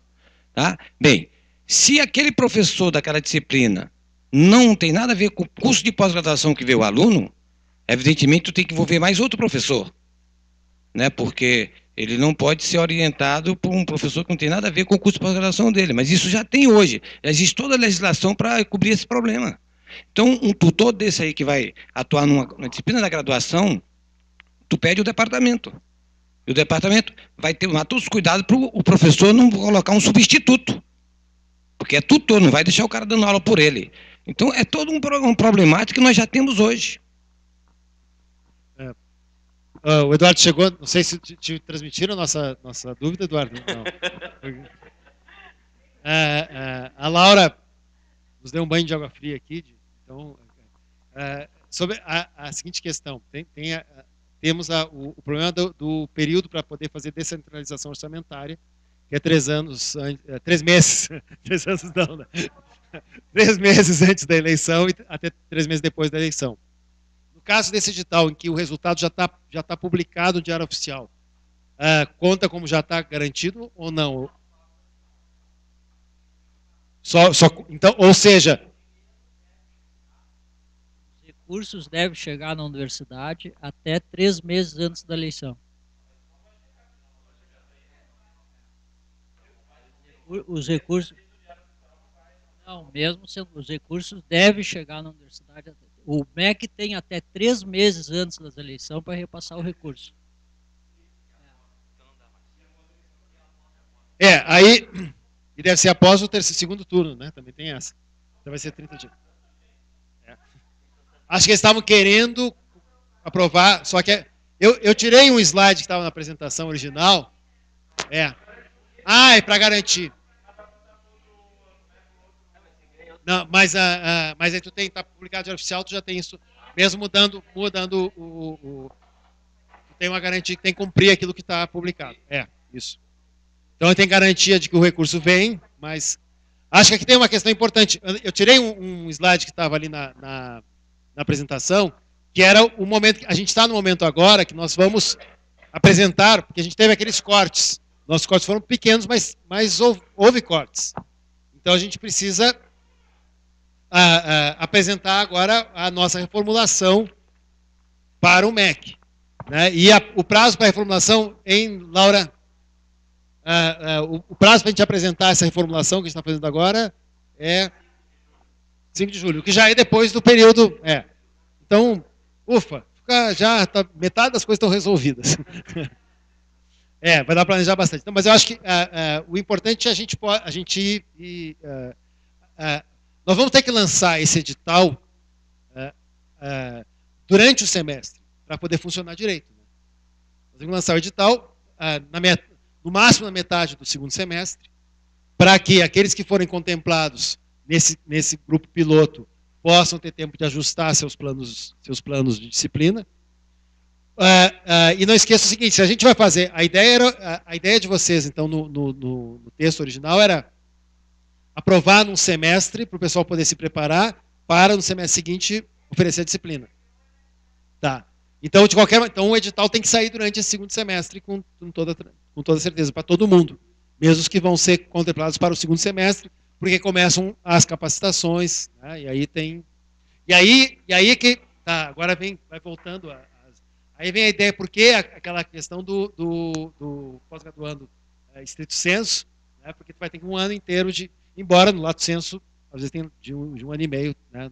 Tá? Bem, se aquele professor daquela disciplina não tem nada a ver com o curso de pós-graduação que vê o aluno, evidentemente tu tem que envolver mais outro professor, né? Porque ele não pode ser orientado por um professor que não tem nada a ver com o curso de pós-graduação dele, mas isso já tem hoje, existe toda a legislação para cobrir esse problema. Então, um tutor desse aí que vai atuar numa disciplina da graduação, tu pede o departamento. E o departamento vai tomar todos os cuidados para o professor não colocar um substituto. Porque é tutor, não vai deixar o cara dando aula por ele. Então, é todo um problemático que nós já temos hoje. O Eduardo chegou, não sei se te transmitiram a nossa dúvida, Eduardo. Não. A Laura nos deu um banho de água fria aqui. Então, sobre a seguinte questão, temos o problema do período para poder fazer descentralização orçamentária, que é 3 meses, 3 anos não, né? 3 meses antes da eleição e até 3 meses depois da eleição. No caso desse edital, em que o resultado já tá publicado no Diário Oficial, conta como já está garantido ou não? Então, ou seja... Os recursos devem chegar na universidade até 3 meses antes da eleição. Os recursos... Não, mesmo sendo os recursos devem chegar na universidade. O MEC tem até 3 meses antes das eleições para repassar o recurso. Aí... E deve ser após o segundo turno, né? Também tem essa. Então vai ser 30 dias. Acho que eles estavam querendo aprovar, só que eu tirei um slide que estava na apresentação original. É para garantir. Não, mas aí tu tá publicado no Diário Oficial, tu já tem isso, mesmo mudando tu tem uma garantia que tem que cumprir aquilo que está publicado. Isso. Então tem garantia de que o recurso vem, mas acho que aqui tem uma questão importante. Eu tirei um slide que estava ali na apresentação, que era o momento, a gente está no momento agora que nós vamos apresentar, porque a gente teve aqueles cortes. Nossos cortes foram pequenos, mas houve cortes. Então a gente precisa apresentar agora a nossa reformulação para o MEC. Né? E o prazo para a reformulação, Laura... o prazo para a gente apresentar essa reformulação que a gente está fazendo agora é 5 de julho, que já é depois do período. Então, ufa, metade das coisas estão resolvidas. Vai dar para planejar bastante. Então, mas eu acho que o importante é a gente ir. Nós vamos ter que lançar esse edital durante o semestre, para poder funcionar direito. Né? Nós vamos lançar o edital no máximo na metade do segundo semestre, para que aqueles que forem contemplados nesse grupo piloto possam ter tempo de ajustar seus planos de disciplina. E não esqueça o seguinte, se a gente vai fazer, a ideia de vocês, então, no texto original era aprovar num semestre, para o pessoal poder se preparar, para no semestre seguinte oferecer a disciplina. Tá. Então, então, o edital tem que sair durante esse segundo semestre com toda certeza, para todo mundo. Mesmo os que vão ser contemplados para o segundo semestre, porque começam as capacitações, né? E aí que tá, agora vai voltando aí vem a ideia, porque aquela questão do pós-graduando estrito sensu, né? Porque tu vai ter um ano inteiro embora no lato sensu, às vezes tem de um ano e meio, né?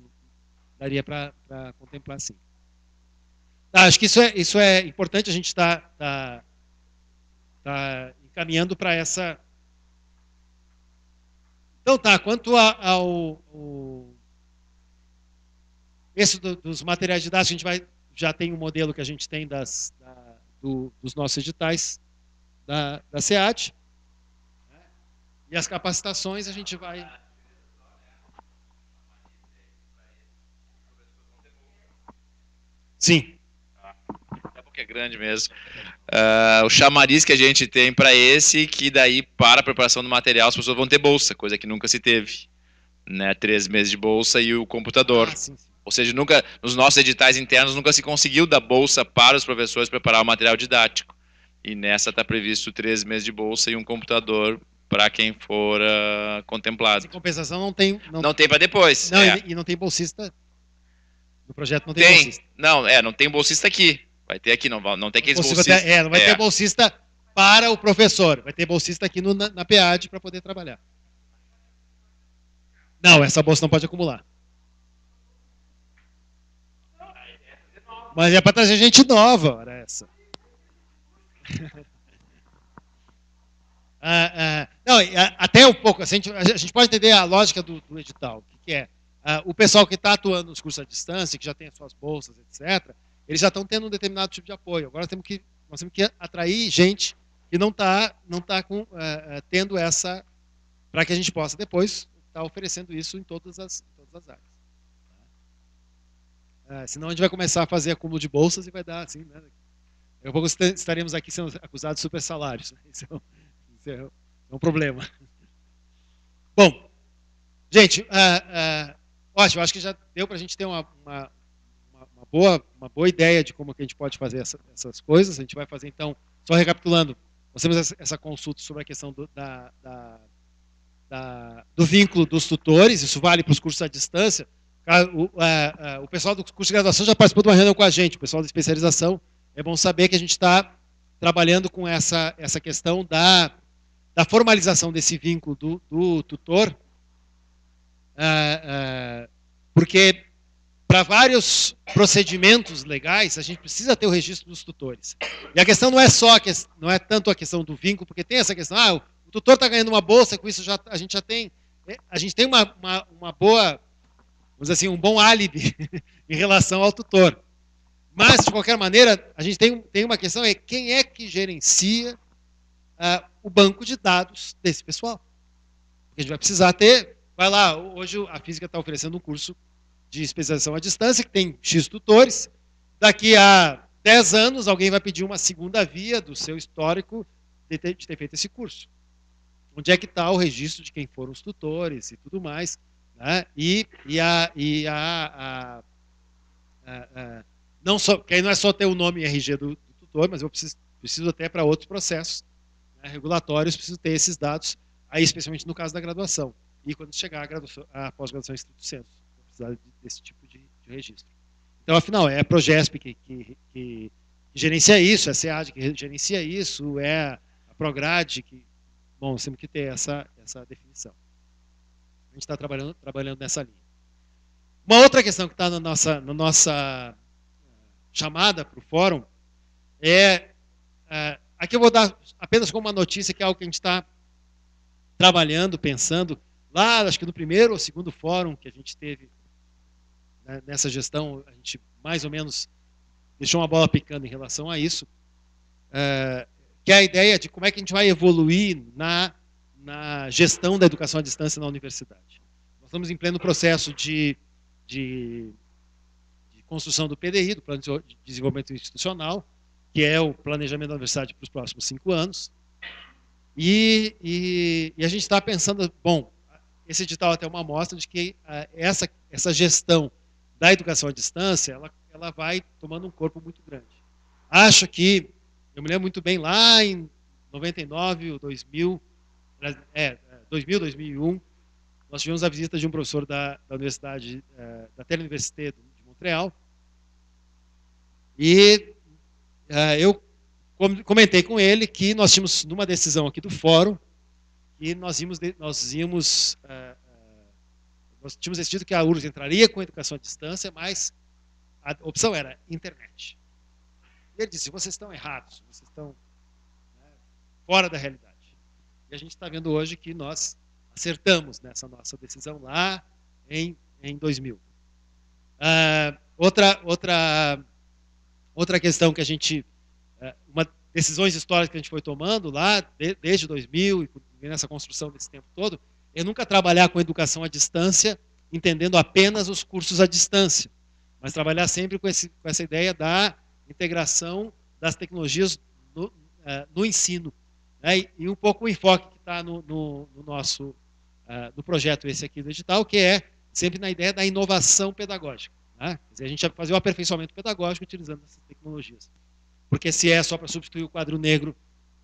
Daria para contemplar sim. Tá, acho que isso é importante, a gente tá encaminhando para essa. Então tá, quanto ao esse dos materiais didáticos, a gente já tem um modelo que a gente tem dos nossos editais da SEAD, né? E as capacitações a gente vai... Sim. É porque é grande mesmo. O chamariz que a gente tem para esse, que daí para a preparação do material as pessoas vão ter bolsa, coisa que nunca se teve, né? 3 meses de bolsa e o computador. Sim. Ou seja, nos nossos editais internos nunca se conseguiu dar bolsa para os professores preparar o material didático. E nessa está previsto 3 meses de bolsa e um computador para quem for contemplado. Em compensação não tem para depois. Não, e não tem bolsista no projeto, não tem bolsista. Não tem bolsista aqui. Vai ter aqui, não tem aqueles bolsistas. Não vai ter bolsista para o professor. Vai ter bolsista aqui na PEAD para poder trabalhar. Não, essa bolsa não pode acumular. Mas é para trazer gente nova, era essa. Não, até um pouco, assim, a gente pode entender a lógica do edital, que é o pessoal que está atuando nos cursos à distância, que já tem as suas bolsas, etc., eles já estão tendo um determinado tipo de apoio. Agora nós temos que atrair gente que não está tendo essa, para que a gente possa depois estar oferecendo isso em todas as áreas. Senão a gente vai começar a fazer acúmulo de bolsas e vai dar assim, né? Daqui a pouco estaremos aqui sendo acusados de super salários. Né? Isso é um problema. Bom, gente, ótimo, acho que já deu para a gente ter uma boa ideia de como que a gente pode fazer essas coisas. A gente vai fazer, então, só recapitulando, nós temos essa consulta sobre a questão do vínculo dos tutores, isso vale para os cursos à distância. O pessoal do curso de graduação já participou de uma reunião com a gente, o pessoal da especialização. É bom saber que a gente está trabalhando com essa questão da formalização desse vínculo do tutor, porque para vários procedimentos legais a gente precisa ter o registro dos tutores. E a questão não é tanto a questão do vínculo, porque tem essa questão, o tutor está ganhando uma bolsa, com isso a gente tem uma boa, vamos dizer assim, um bom álibi em relação ao tutor. Mas, de qualquer maneira, a gente tem uma questão, quem é que gerencia o banco de dados desse pessoal? Porque a gente vai precisar ter, vai lá, hoje a física está oferecendo um curso de especialização à distância, que tem X tutores, daqui a 10 anos alguém vai pedir uma segunda via do seu histórico de ter feito esse curso. Onde é que está o registro de quem foram os tutores e tudo mais, né? Não só, que aí não é só ter o nome e RG do tutor, mas eu preciso até para outros processos, né, regulatórios, preciso ter esses dados, aí especialmente no caso da graduação. E quando chegar a pós-graduação em estrito sensu, precisar desse tipo de registro. Então, afinal, é a Progesp que gerencia isso, é a SEAD que gerencia isso, é a Prograde que... Bom, temos que ter essa definição. A gente está trabalhando nessa linha. Uma outra questão que está na nossa chamada para o fórum aqui eu vou dar apenas como uma notícia, que é algo que a gente está trabalhando, pensando, lá, acho que no primeiro ou segundo fórum que a gente teve, né, nessa gestão, a gente mais ou menos deixou uma bola picando em relação a isso, que é a ideia de como é que a gente vai evoluir na gestão da educação à distância na universidade. Nós estamos em pleno processo de construção do PDI, do Plano de Desenvolvimento Institucional, que é o planejamento da universidade para os próximos 5 anos. E a gente está pensando, bom, esse edital é até uma amostra de que essa gestão da educação à distância, ela vai tomando um corpo muito grande. Acho que, eu me lembro muito bem, lá em 99 ou 2000, 2001, nós tivemos a visita de um professor da Universidade, da Tele-Université de Montreal, e eu comentei com ele que nós tínhamos, numa decisão aqui do fórum, que nós tínhamos decidido que a URGS entraria com educação à distância, mas a opção era internet. E ele disse, vocês estão errados, vocês estão fora da realidade. E a gente está vendo hoje que nós acertamos nessa nossa decisão lá em 2000. Outra questão que a gente... decisões históricas que a gente foi tomando lá, desde 2000, e nessa construção desse tempo todo, é nunca trabalhar com educação à distância, entendendo apenas os cursos à distância, mas trabalhar sempre com essa ideia da integração das tecnologias no ensino. Né? E um pouco o enfoque que está no nosso no projeto esse aqui do edital, que é sempre na ideia da inovação pedagógica. Né? Quer dizer, a gente vai fazer o aperfeiçoamento pedagógico utilizando essas tecnologias. Porque se é só para substituir o quadro negro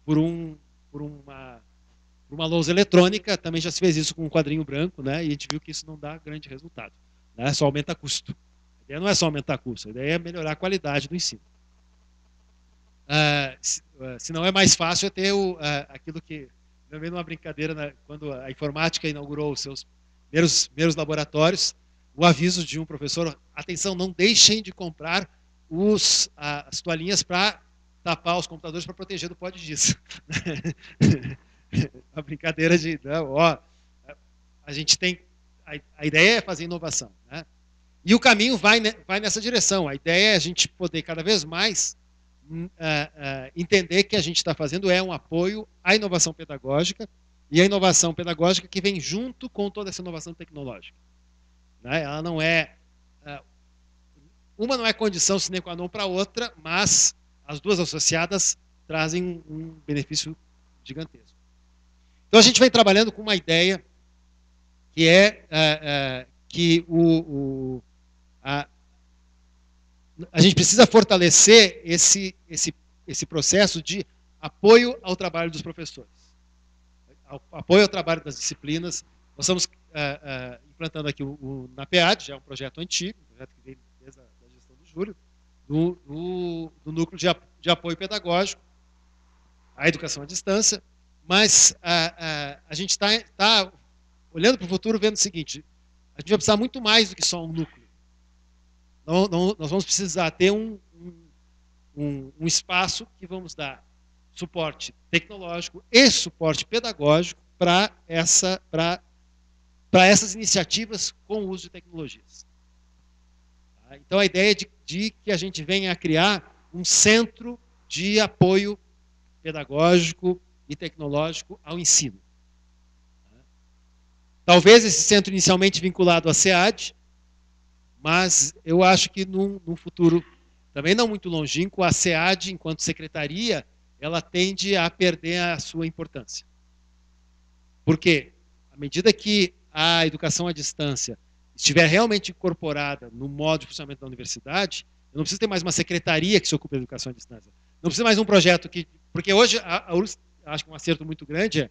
por uma lousa eletrônica, também já se fez isso com um quadrinho branco, né? E a gente viu que isso não dá grande resultado. Né? Só aumenta custo. A ideia não é só aumentar custo, a ideia é melhorar a qualidade do ensino. Se não é mais fácil é ter aquilo que... Eu vi numa brincadeira, né, quando a informática inaugurou os seus primeiros laboratórios, o aviso de um professor, atenção, não deixem de comprar as toalhinhas para tapar os computadores para proteger do pó de giz. A brincadeira de, a gente tem, a ideia é fazer inovação, né? E o caminho vai nessa direção. A ideia é a gente poder cada vez mais entender que a gente está fazendo um apoio à inovação pedagógica, e a inovação pedagógica que vem junto com toda essa inovação tecnológica. Né? Ela não é... uma não é condição sine qua non para a outra, mas as duas associadas trazem um benefício gigantesco. Então a gente vem trabalhando com uma ideia que é que a gente precisa fortalecer esse processo de apoio ao trabalho dos professores, apoio ao trabalho das disciplinas. Nós estamos implantando aqui o NAPEAD, já é um projeto antigo, um projeto que veio desde a gestão do Júlio, do núcleo de apoio pedagógico à educação à distância, mas a gente está olhando para o futuro vendo o seguinte, a gente vai precisar muito mais do que só um núcleo. Nós vamos precisar ter um espaço que vamos dar suporte tecnológico e suporte pedagógico para essas iniciativas com o uso de tecnologias. Então a ideia é de que a gente venha a criar um centro de apoio pedagógico e tecnológico ao ensino. Talvez esse centro inicialmente vinculado à SEAD, mas eu acho que num futuro também não muito longínquo, a SEAD, enquanto secretaria, ela tende a perder a sua importância. Por quê? À medida que a educação à distância estiver realmente incorporada no modo de funcionamento da universidade, eu não preciso ter mais uma secretaria que se ocupe da educação à distância. Não precisa mais um projeto que... Porque hoje, a URGS, acho que um acerto muito grande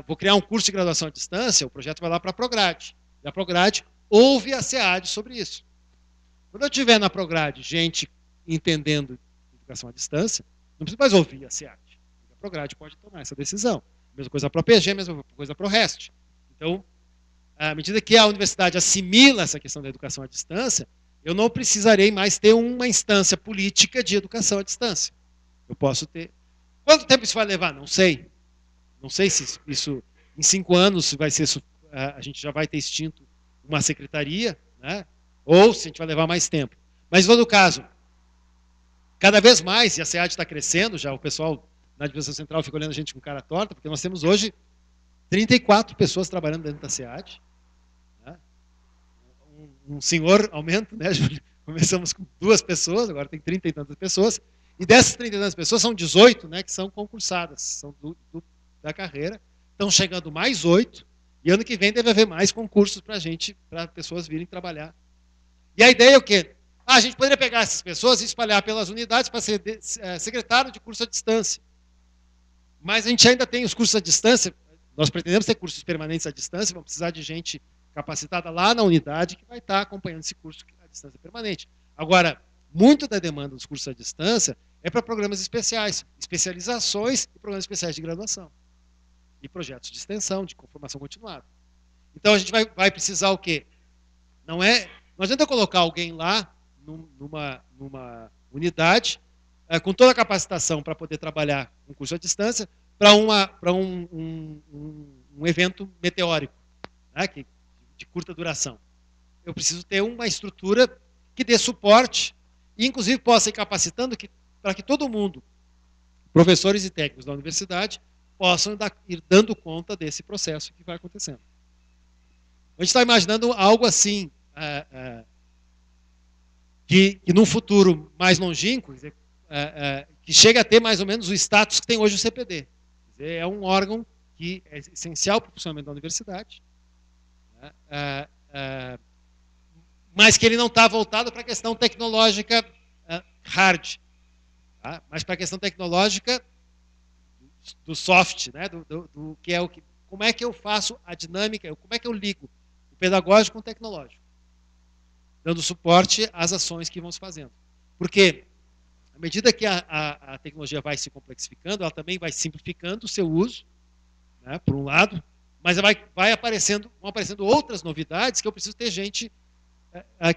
vou criar um curso de graduação à distância, o projeto vai lá para a Prograde. E a Prograde ouve a SEAD sobre isso. Quando eu tiver na Prograde gente entendendo educação à distância, não preciso mais ouvir a SEAD. A Prograde pode tomar essa decisão. Mesma coisa para o PG, mesma coisa para o REST. Então, à medida que a universidade assimila essa questão da educação à distância, eu não precisarei mais ter uma instância política de educação à distância. Eu posso ter... Quanto tempo isso vai levar? Não sei. Não sei se isso, em 5 anos, vai ser, a gente já vai ter extinto uma secretaria, né? Ou se a gente vai levar mais tempo. Mas, em todo caso, cada vez mais, e a SEAD está crescendo, já o pessoal na Administração Central fica olhando a gente com cara torta, porque nós temos hoje 34 pessoas trabalhando dentro da SEAD. Né? Um senhor aumento, né? Começamos com 2 pessoas, agora tem 30 e tantas pessoas. E dessas 30 e tantas pessoas, são 18, né, que são concursadas, são da carreira. Estão chegando mais 8, e ano que vem deve haver mais concursos para pessoas virem trabalhar. E a ideia é o quê? a gente poderia pegar essas pessoas e espalhar pelas unidades para ser secretário de curso à distância. Mas a gente ainda tem os cursos à distância, nós pretendemos ter cursos permanentes à distância, vamos precisar de gente capacitada lá na unidade que vai estar acompanhando esse curso à distância permanente. Agora, muito da demanda dos cursos à distância é para programas especiais, especializações e programas especiais de graduação. E projetos de extensão, de formação continuada. Então a gente vai precisar o quê? Não adianta colocar alguém lá numa unidade com toda a capacitação para poder trabalhar um curso à distância para um evento meteórico, né, de curta duração. Eu preciso ter uma estrutura que dê suporte e, inclusive, possa ir capacitando para que todo mundo, professores e técnicos da universidade, possam ir dando conta desse processo que vai acontecendo. A gente está imaginando algo assim, que num futuro mais longínquo, que chega a ter mais ou menos o status que tem hoje o CPD. Quer dizer, é um órgão que é essencial para o funcionamento da universidade, né, mas que ele não está voltado para a questão tecnológica hard, tá? Mas para a questão tecnológica do soft, né? do que é o que, como é que eu faço a dinâmica, como é que eu ligo o pedagógico com o tecnológico, dando suporte às ações que vão se fazendo. Porque, à medida que a tecnologia vai se complexificando, ela também vai simplificando o seu uso, né, por um lado, mas vão aparecendo outras novidades que eu preciso ter gente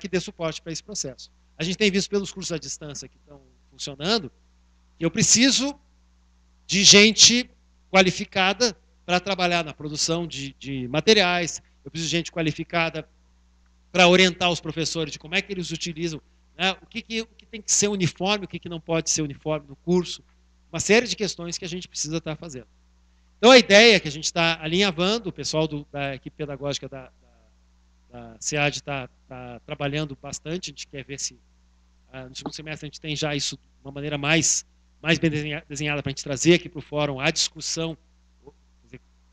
que dê suporte para esse processo. A gente tem visto pelos cursos à distância que estão funcionando, que eu preciso de gente qualificada para trabalhar na produção de materiais, eu preciso de gente qualificada para orientar os professores de como é que eles utilizam, né, o que tem que ser uniforme, o que não pode ser uniforme no curso, uma série de questões que a gente precisa estar fazendo. Então a ideia é que a gente está alinhavando, o pessoal da equipe pedagógica da SEAD está trabalhando bastante, a gente quer ver se no segundo semestre a gente tem já isso de uma maneira mais bem desenhada para a gente trazer aqui para o fórum a discussão,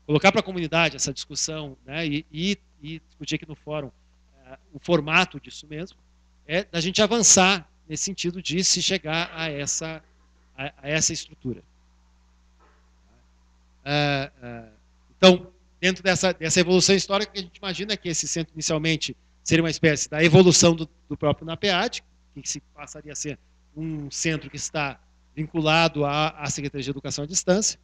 colocar para a comunidade essa discussão, né, e discutir aqui no fórum o formato disso mesmo, da gente avançar nesse sentido de se chegar a essa estrutura. Então, dentro dessa evolução histórica, que a gente imagina que esse centro inicialmente seria uma espécie da evolução do próprio NAPEAD, que se passaria a ser um centro que está vinculado à Secretaria de Educação à Distância,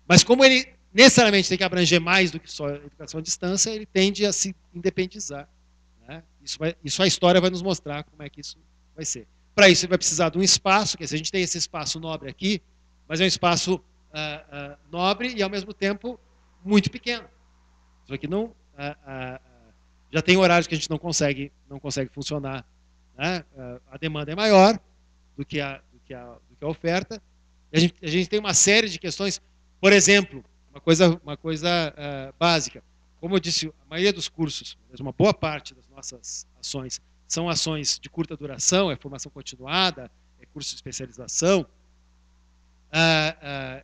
mas como ele necessariamente tem que abranger mais do que só a educação à distância, ele tende a se independizar, né? Isso a história vai nos mostrar como é que isso vai ser. Para isso, ele vai precisar de um espaço, quer dizer, a gente tem esse espaço nobre aqui, mas é um espaço nobre e, ao mesmo tempo, muito pequeno. Isso aqui não, já tem horários que a gente não consegue funcionar, né? A demanda é maior do que a oferta. E a gente tem uma série de questões, por exemplo, uma coisa básica. Como eu disse, a maioria dos cursos, uma boa parte das nossas ações, são ações de curta duração, é formação continuada, é curso de especialização.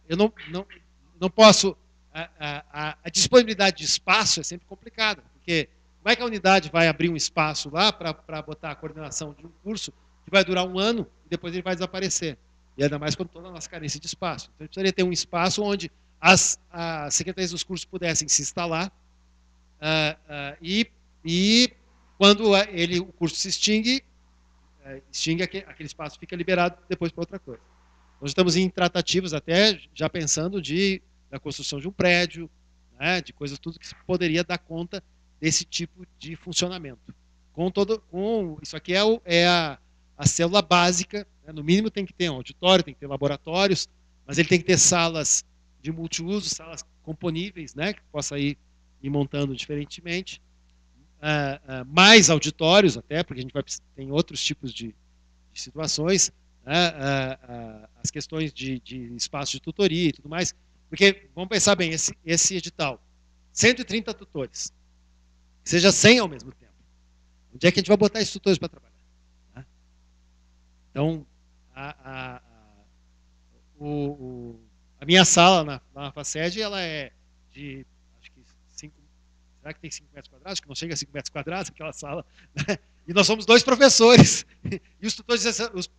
Eu não posso... A disponibilidade de espaço é sempre complicada, porque como é que a unidade vai abrir um espaço lá para botar a coordenação de um curso que vai durar 1 ano e depois ele vai desaparecer? E ainda mais com toda a nossa carência de espaço. Então, a gente precisaria ter um espaço onde as secretarias dos cursos pudessem se instalar e quando o curso se extingue, aquele espaço fica liberado depois para outra coisa. Nós estamos em tratativas até já pensando da construção de um prédio, né, de coisas tudo que poderia dar conta desse tipo de funcionamento. Isso aqui é a célula básica, né, no mínimo tem que ter um auditório, tem que ter laboratórios, mas ele tem que ter salas de multiuso, salas componíveis, né, que possa ir montando diferentemente, mais auditórios até, porque a gente tem outros tipos de situações, né, as questões de espaço de tutoria e tudo mais, porque, vamos pensar bem, esse edital, 130 tutores, seja 100 ao mesmo tempo. Onde é que a gente vai botar esses tutores para trabalhar? Né? Então, a minha sala na FACED, ela é de, acho que será que tem 5 metros quadrados? Acho que não chega a 5 metros quadrados, aquela sala, né? E nós somos 2 professores. E os tutores,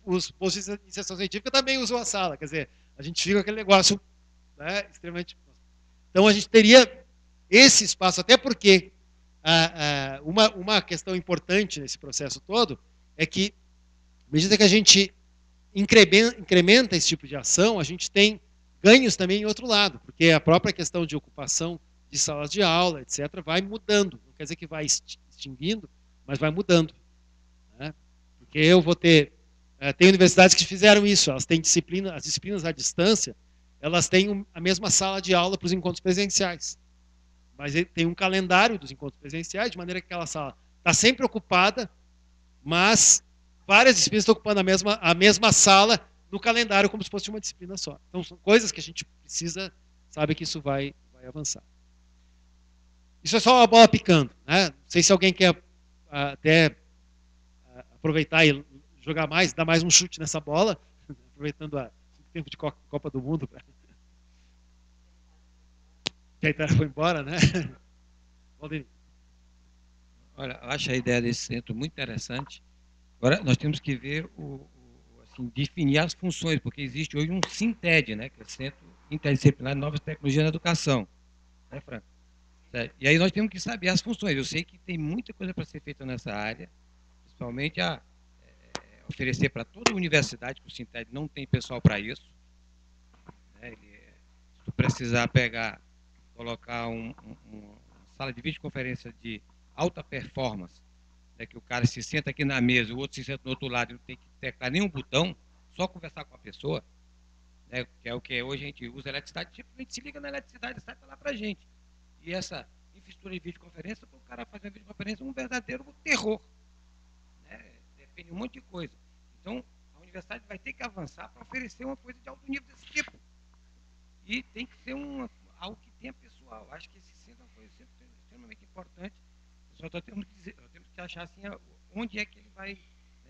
os bolsistas de iniciação científica também usam a sala. Quer dizer, a gente fica aquele negócio, né, extremamente... Então, a gente teria esse espaço, até porque uma questão importante nesse processo todo é que, à medida que a gente incrementa esse tipo de ação, a gente tem ganhos também em outro lado, porque a própria questão de ocupação de salas de aula, etc., vai mudando. Não quer dizer que vai extinguindo, mas vai mudando. Né? Porque eu vou ter... tem universidades que fizeram isso, elas têm as disciplinas à distância, elas têm a mesma sala de aula para os encontros presenciais. Mas tem um calendário dos encontros presenciais, de maneira que aquela sala está sempre ocupada, mas várias disciplinas estão ocupando a mesma sala no calendário, como se fosse uma disciplina só. Então, são coisas que a gente precisa, sabe que isso vai avançar. Isso é só uma bola picando. Né? Não sei se alguém quer até aproveitar e jogar mais, dar mais um chute nessa bola, aproveitando o tempo de Copa do Mundo. Que a Itália foi embora, né? Olha, eu acho a ideia desse centro muito interessante. Agora, nós temos que ver, assim, definir as funções, porque existe hoje um SINTED, né, que é o Centro Interdisciplinar de Novas Tecnologias na Educação. Né, Franco? E aí nós temos que saber as funções. Eu sei que tem muita coisa para ser feita nessa área, principalmente oferecer para toda a universidade, que o SINTED não tem pessoal para isso. Né, se tu precisar colocar uma sala de videoconferência de alta performance, né, que o cara se senta aqui na mesa, o outro se senta no outro lado, não tem que teclar nenhum botão, só conversar com a pessoa, né, que é o que hoje a gente usa eletricidade, simplesmente se liga na eletricidade, sai para lá para a gente. E essa infraestrutura de videoconferência, para o cara fazer uma videoconferência, é um verdadeiro terror. Né, depende de um monte de coisa. Então, a universidade vai ter que avançar para oferecer uma coisa de alto nível desse tipo. E tem que ser algo que tenha pessoal. Acho que esse centro é uma coisa extremamente importante. Só temos que achar assim, onde é que ele vai,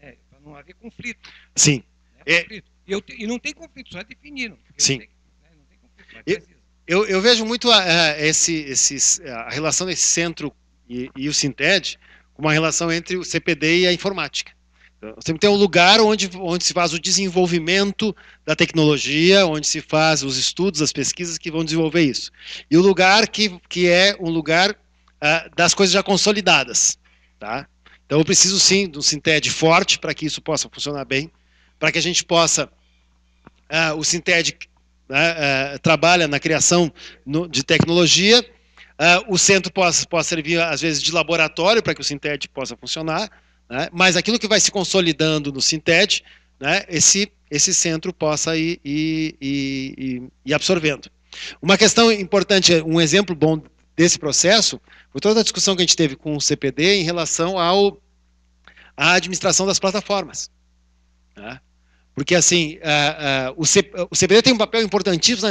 né, para não haver conflito. Sim. Né, conflito. E não tem conflito, só é definido. Sim. Não tem conflito, eu vejo muito a relação desse centro e o SINTED como uma relação entre o CPD e a informática. Então, sempre tem um lugar onde se faz o desenvolvimento da tecnologia, onde se faz os estudos, as pesquisas que vão desenvolver isso. E o lugar que é um lugar das coisas já consolidadas. Tá? Então eu preciso sim de um SINTED forte para que isso possa funcionar bem, para que a gente possa... o SINTED trabalha na criação de tecnologia, o centro possa servir às vezes de laboratório para que o SINTED possa funcionar, né? Mas aquilo que vai se consolidando no SINTED, né, esse centro possa ir absorvendo. Uma questão importante, um exemplo bom desse processo, foi toda a discussão que a gente teve com o CPD em relação à administração das plataformas. Né? Porque, assim, o CPD tem um papel importantíssimo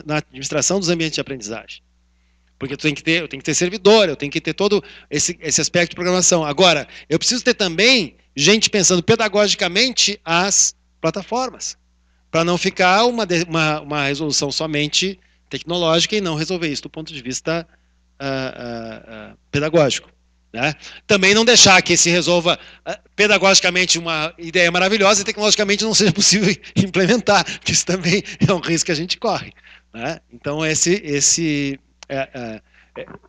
na administração dos ambientes de aprendizagem. Porque eu tenho que ter servidor, eu tenho que ter todo esse aspecto de programação. Agora, eu preciso ter também gente pensando pedagogicamente as plataformas, para não ficar uma resolução somente tecnológica e não resolver isso do ponto de vista pedagógico. Né? Também não deixar que se resolva pedagogicamente uma ideia maravilhosa e tecnologicamente não seja possível implementar, que isso também é um risco que a gente corre. Né? Então,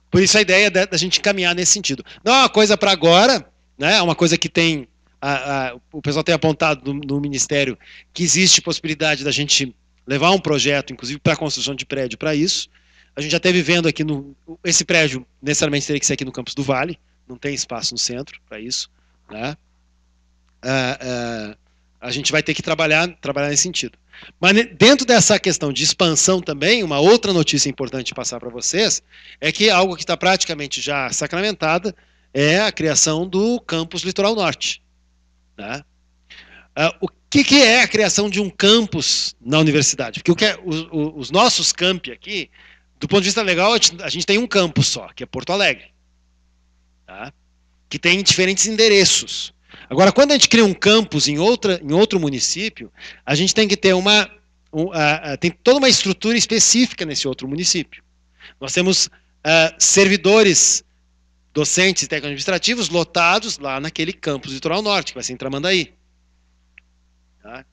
por isso a ideia da gente caminhar nesse sentido. Não é uma coisa para agora, né? É uma coisa que tem... o pessoal tem apontado no Ministério que existe possibilidade da gente levar um projeto, inclusive para a construção de prédio para isso. A gente já esteve vendo aqui, esse prédio necessariamente teria que ser aqui no Campus do Vale, não tem espaço no centro para isso. Né? A gente vai ter que trabalhar nesse sentido. Mas dentro dessa questão de expansão também, uma outra notícia importante de passar para vocês, é que algo que está praticamente já sacramentada é a criação do Campus Litoral Norte. Né? O que é a criação de um campus na universidade? Porque os nossos campi aqui, do ponto de vista legal, a gente tem um campus só, que é Porto Alegre. Tá? Que tem diferentes endereços. Agora, quando a gente cria um campus em outro município, a gente tem que ter tem toda uma estrutura específica nesse outro município. Nós temos servidores docentes e técnicos administrativos lotados lá naquele campus Litoral Norte, que vai ser em Tramandaí. Tá?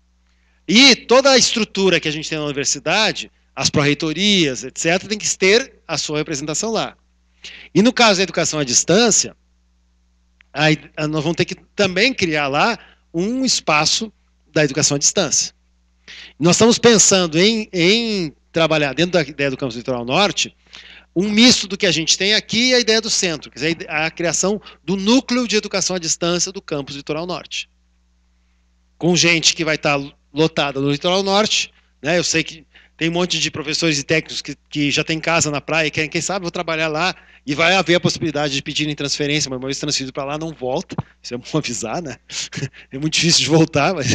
E toda a estrutura que a gente tem na universidade, as pró-reitorias, etc., tem que ter a sua representação lá. E no caso da educação à distância, nós vamos ter que também criar lá um espaço da educação à distância. Nós estamos pensando em trabalhar dentro da ideia do campus Litoral Norte um misto do que a gente tem aqui e a ideia do centro, quer dizer, a criação do núcleo de educação à distância do campus Litoral Norte. Com gente que vai estar lotada no Litoral Norte, né? Eu sei que tem um monte de professores e técnicos que já tem casa na praia, quem sabe vou trabalhar lá, e vai haver a possibilidade de pedirem transferência, mas uma vez transferido para lá não volta, isso é bom avisar, né? É muito difícil de voltar, mas...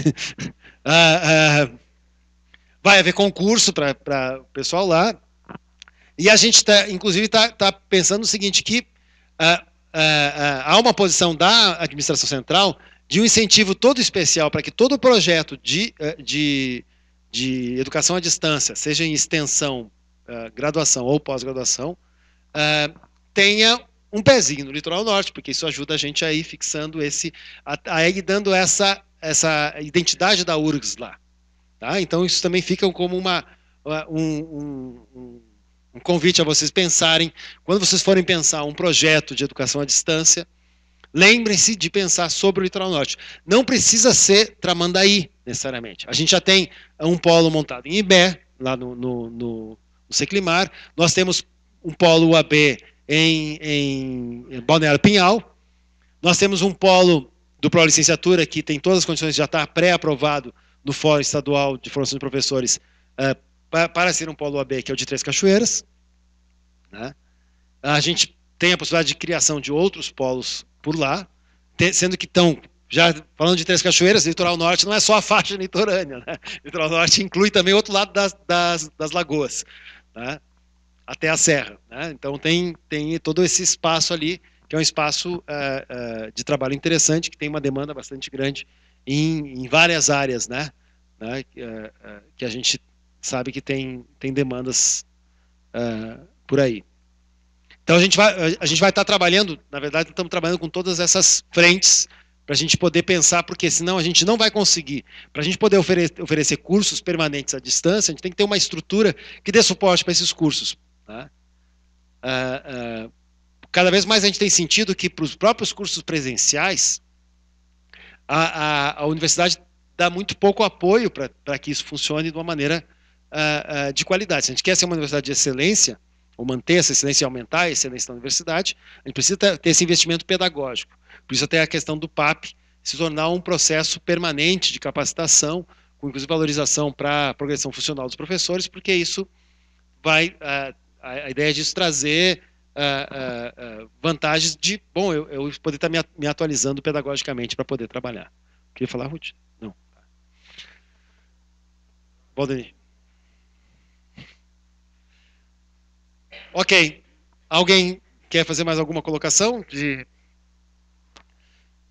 vai haver concurso para o pessoal lá, e a gente, inclusive, está pensando o seguinte, que há uma posição da administração central de um incentivo todo especial para que todo projeto de educação à distância, seja em extensão, graduação ou pós-graduação, tenha um pezinho no Litoral Norte, porque isso ajuda a gente a ir fixando a ir dando essa identidade da URGS lá. Tá? Então isso também fica como um convite a vocês pensarem, quando vocês forem pensar um projeto de educação à distância, lembrem-se de pensar sobre o Litoral Norte. Não precisa ser Tramandaí, necessariamente. A gente já tem um polo montado em Ibé, lá no Seclimar. Nós temos um polo UAB em Balneário Pinhal. Nós temos um polo do Pró-Licenciatura, que tem todas as condições de já estar pré-aprovado no Fórum Estadual de Formação de Professores para ser um polo UAB, que é o de Três Cachoeiras. Né? A gente tem a possibilidade de criação de outros polos por lá, sendo que estão, já falando de Três Cachoeiras, Litoral Norte não é só a faixa litorânea, né? Litoral Norte inclui também o outro lado das lagoas, né? Até a serra. Né? Então tem todo esse espaço ali, que é um espaço de trabalho interessante, que tem uma demanda bastante grande em várias áreas, né? Que a gente sabe que tem demandas por aí. Então a gente vai estar trabalhando, na verdade estamos trabalhando com todas essas frentes para a gente poder pensar, porque senão a gente não vai conseguir. Para a gente poder oferecer cursos permanentes à distância, a gente tem que ter uma estrutura que dê suporte para esses cursos. Tá? Cada vez mais a gente tem sentido que para os próprios cursos presenciais, a universidade dá muito pouco apoio para que isso funcione de uma maneira de qualidade. Se a gente quer ser uma universidade de excelência, ou manter essa excelência e aumentar a excelência da universidade, a gente precisa ter esse investimento pedagógico. Por isso até a questão do PAP se tornar um processo permanente de capacitação, com inclusive valorização para a progressão funcional dos professores, porque isso vai, a ideia disso trazer vantagens de, bom, eu poder estar me atualizando pedagogicamente para poder trabalhar. Queria falar, Ruth? Não. Valdemir. Ok. Alguém quer fazer mais alguma colocação?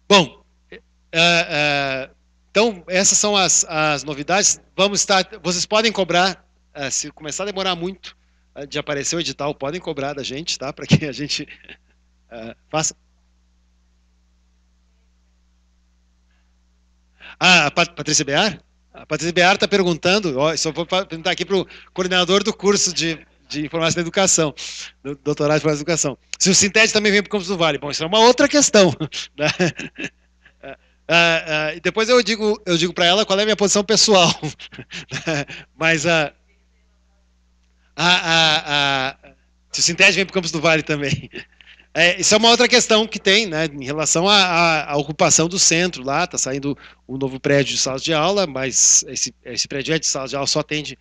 Bom, então essas são as novidades. Vocês podem cobrar, se começar a demorar muito de aparecer o edital, podem cobrar da gente, tá? Para que a gente faça. A Patrícia Bear? A Patrícia Bear está perguntando, só vou perguntar aqui para o coordenador do curso de Informática da Educação, do doutorado de Informática da Educação. Se o Sintede também vem para o Campus do Vale. Bom, isso é uma outra questão. Né? Depois eu digo para ela qual é a minha posição pessoal. Mas se o Sintede vem para o Campus do Vale também. Isso é uma outra questão que tem, né, em relação à ocupação do centro. Lá está saindo um novo prédio de salas de aula, mas esse prédio de salas de aula só atende,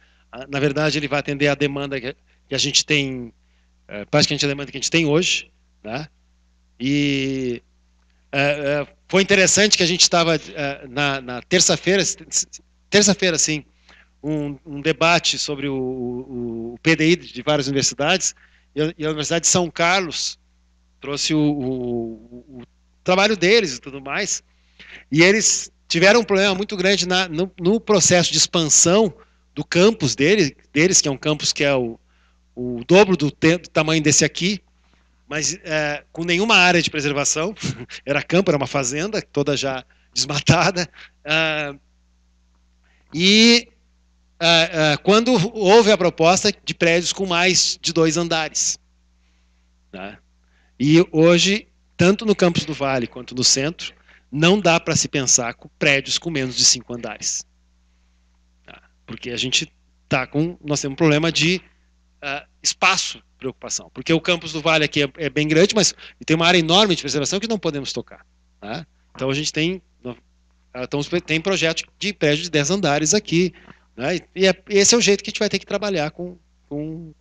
na verdade, ele vai atender a demanda que a gente tem, praticamente a demanda que a gente tem hoje. Né? E foi interessante que a gente estava na terça-feira, sim, um debate sobre o PDI de várias universidades, e a Universidade de São Carlos trouxe o trabalho deles e tudo mais, e eles tiveram um problema muito grande no processo de expansão do campus deles, que é um campus que é o dobro do tamanho desse aqui, mas com nenhuma área de preservação, era campo, era uma fazenda, toda já desmatada, quando houve a proposta de prédios com mais de 2 andares. Tá? E hoje, tanto no Campos do Vale quanto no centro, não dá para se pensar com prédios com menos de 5 andares. Tá? Porque nós temos um problema de espaço, preocupação. Porque o Campos do Vale aqui é bem grande, mas tem uma área enorme de preservação que não podemos tocar. Tá? Então a gente tem projeto de prédio de 10 andares aqui. Né? E esse é o jeito que a gente vai ter que trabalhar com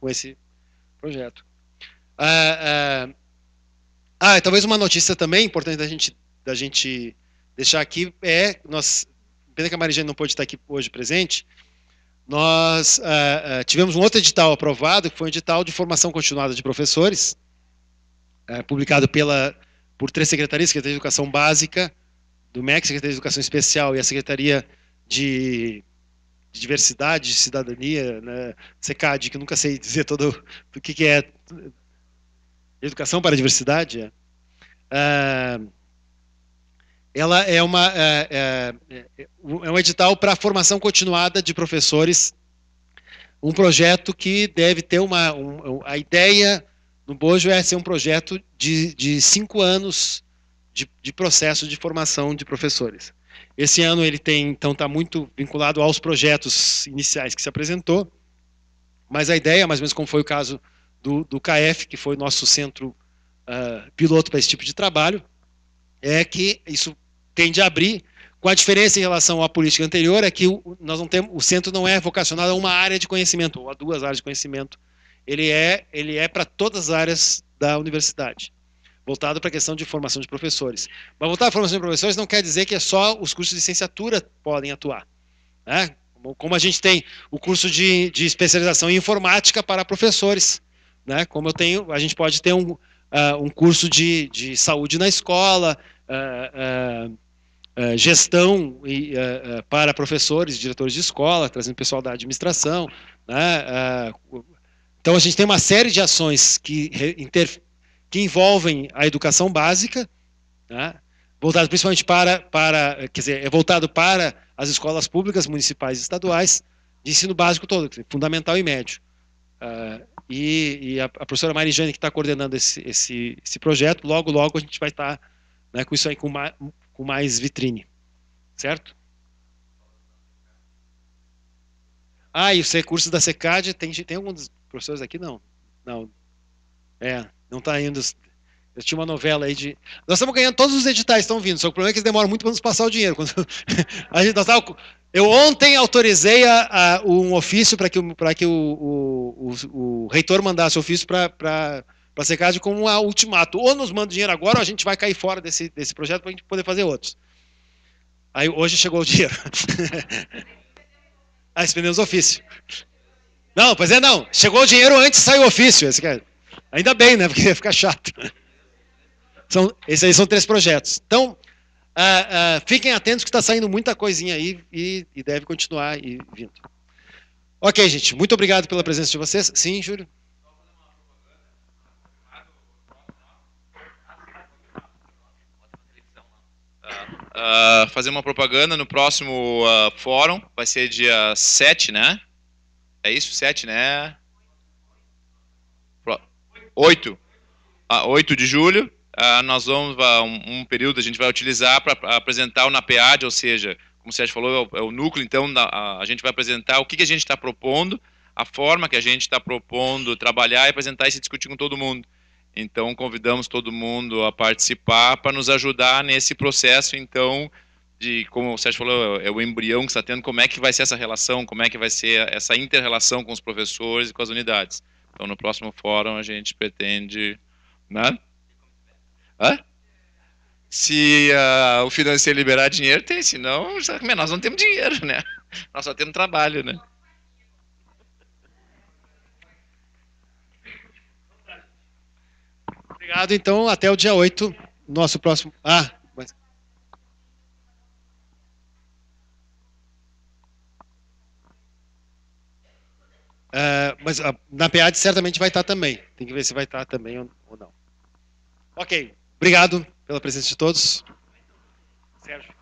esse projeto. Talvez uma notícia também importante da gente deixar aqui pena que a Marijane não pôde estar aqui hoje presente, nós tivemos um outro edital aprovado, que foi um edital de formação continuada de professores, publicado por 3 secretarias, Secretaria de Educação Básica, do MEC, Secretaria de Educação Especial e a Secretaria de Diversidade, de Cidadania, né, SECAD, que eu nunca sei dizer todo o que é Educação para a Diversidade. Ela é um edital para a formação continuada de professores, um projeto que deve ter a ideia no Bojo é ser um projeto de 5 anos de processo de formação de professores. Esse ano ele está muito vinculado aos projetos iniciais que se apresentou, mas a ideia, mais ou menos como foi o caso do KF, que foi o nosso centro piloto para esse tipo de trabalho, é que isso tende a abrir, com a diferença em relação à política anterior, é que o centro não é vocacionado a uma área de conhecimento, ou a 2 áreas de conhecimento. Ele é para todas as áreas da universidade, voltado para a questão de formação de professores. Mas voltar à formação de professores não quer dizer que é só os cursos de licenciatura podem atuar. Né? Como a gente tem o curso de especialização em informática para professores, né? Como a gente pode ter um curso de saúde na escola, gestão para professores, diretores de escola, trazendo pessoal da administração. Né? Então, a gente tem uma série de ações que envolvem a educação básica, né? Voltado principalmente voltado para as escolas públicas, municipais e estaduais, de ensino básico todo, fundamental e médio. E a professora Marijane, que está coordenando esse projeto, logo a gente vai estar, né, com isso aí, com mais vitrine. Certo? E os recursos da SECAD, tem algum dos professores aqui? Não. Não está indo. Eu tinha uma novela aí de... Nós estamos ganhando, todos os editais estão vindo, só que o problema é que eles demoram muito para nos passar o dinheiro. Eu ontem autorizei um ofício para que o reitor mandasse ofício para a SECAD com um ultimato. Ou nos manda dinheiro agora, ou a gente vai cair fora desse projeto para a gente poder fazer outros. Aí hoje chegou o dinheiro. Expendemos o ofício. Não, pois não. Chegou o dinheiro antes saiu o ofício. Ainda bem, né? Porque ia ficar chato. Esses aí são 3 projetos. Então, fiquem atentos que está saindo muita coisinha aí e deve continuar vindo. Ok, gente. Muito obrigado pela presença de vocês. Sim, Júlio? Fazer uma propaganda no próximo fórum. Vai ser dia 7, né? É isso? 7, né? 8. 8 de julho. Nós vamos, um período a gente vai utilizar para apresentar o NAPEAD, ou seja, como o Sérgio falou, é o núcleo, então a gente vai apresentar o que a gente está propondo, a forma que a gente está propondo trabalhar e apresentar e se discutir com todo mundo. Então convidamos todo mundo a participar para nos ajudar nesse processo, então, como o Sérgio falou, é o embrião que está tendo, como é que vai ser essa relação, como é que vai ser essa inter-relação com os professores e com as unidades. Então no próximo fórum a gente pretende... Né? Se o financeiro liberar dinheiro, tem, senão nós não temos dinheiro, né? Nós só temos trabalho, né? Obrigado, então, até o dia 8, nosso próximo... mas na PEAD certamente vai estar também. Tem que ver se vai estar também ou não. Ok, obrigado pela presença de todos. Sérgio.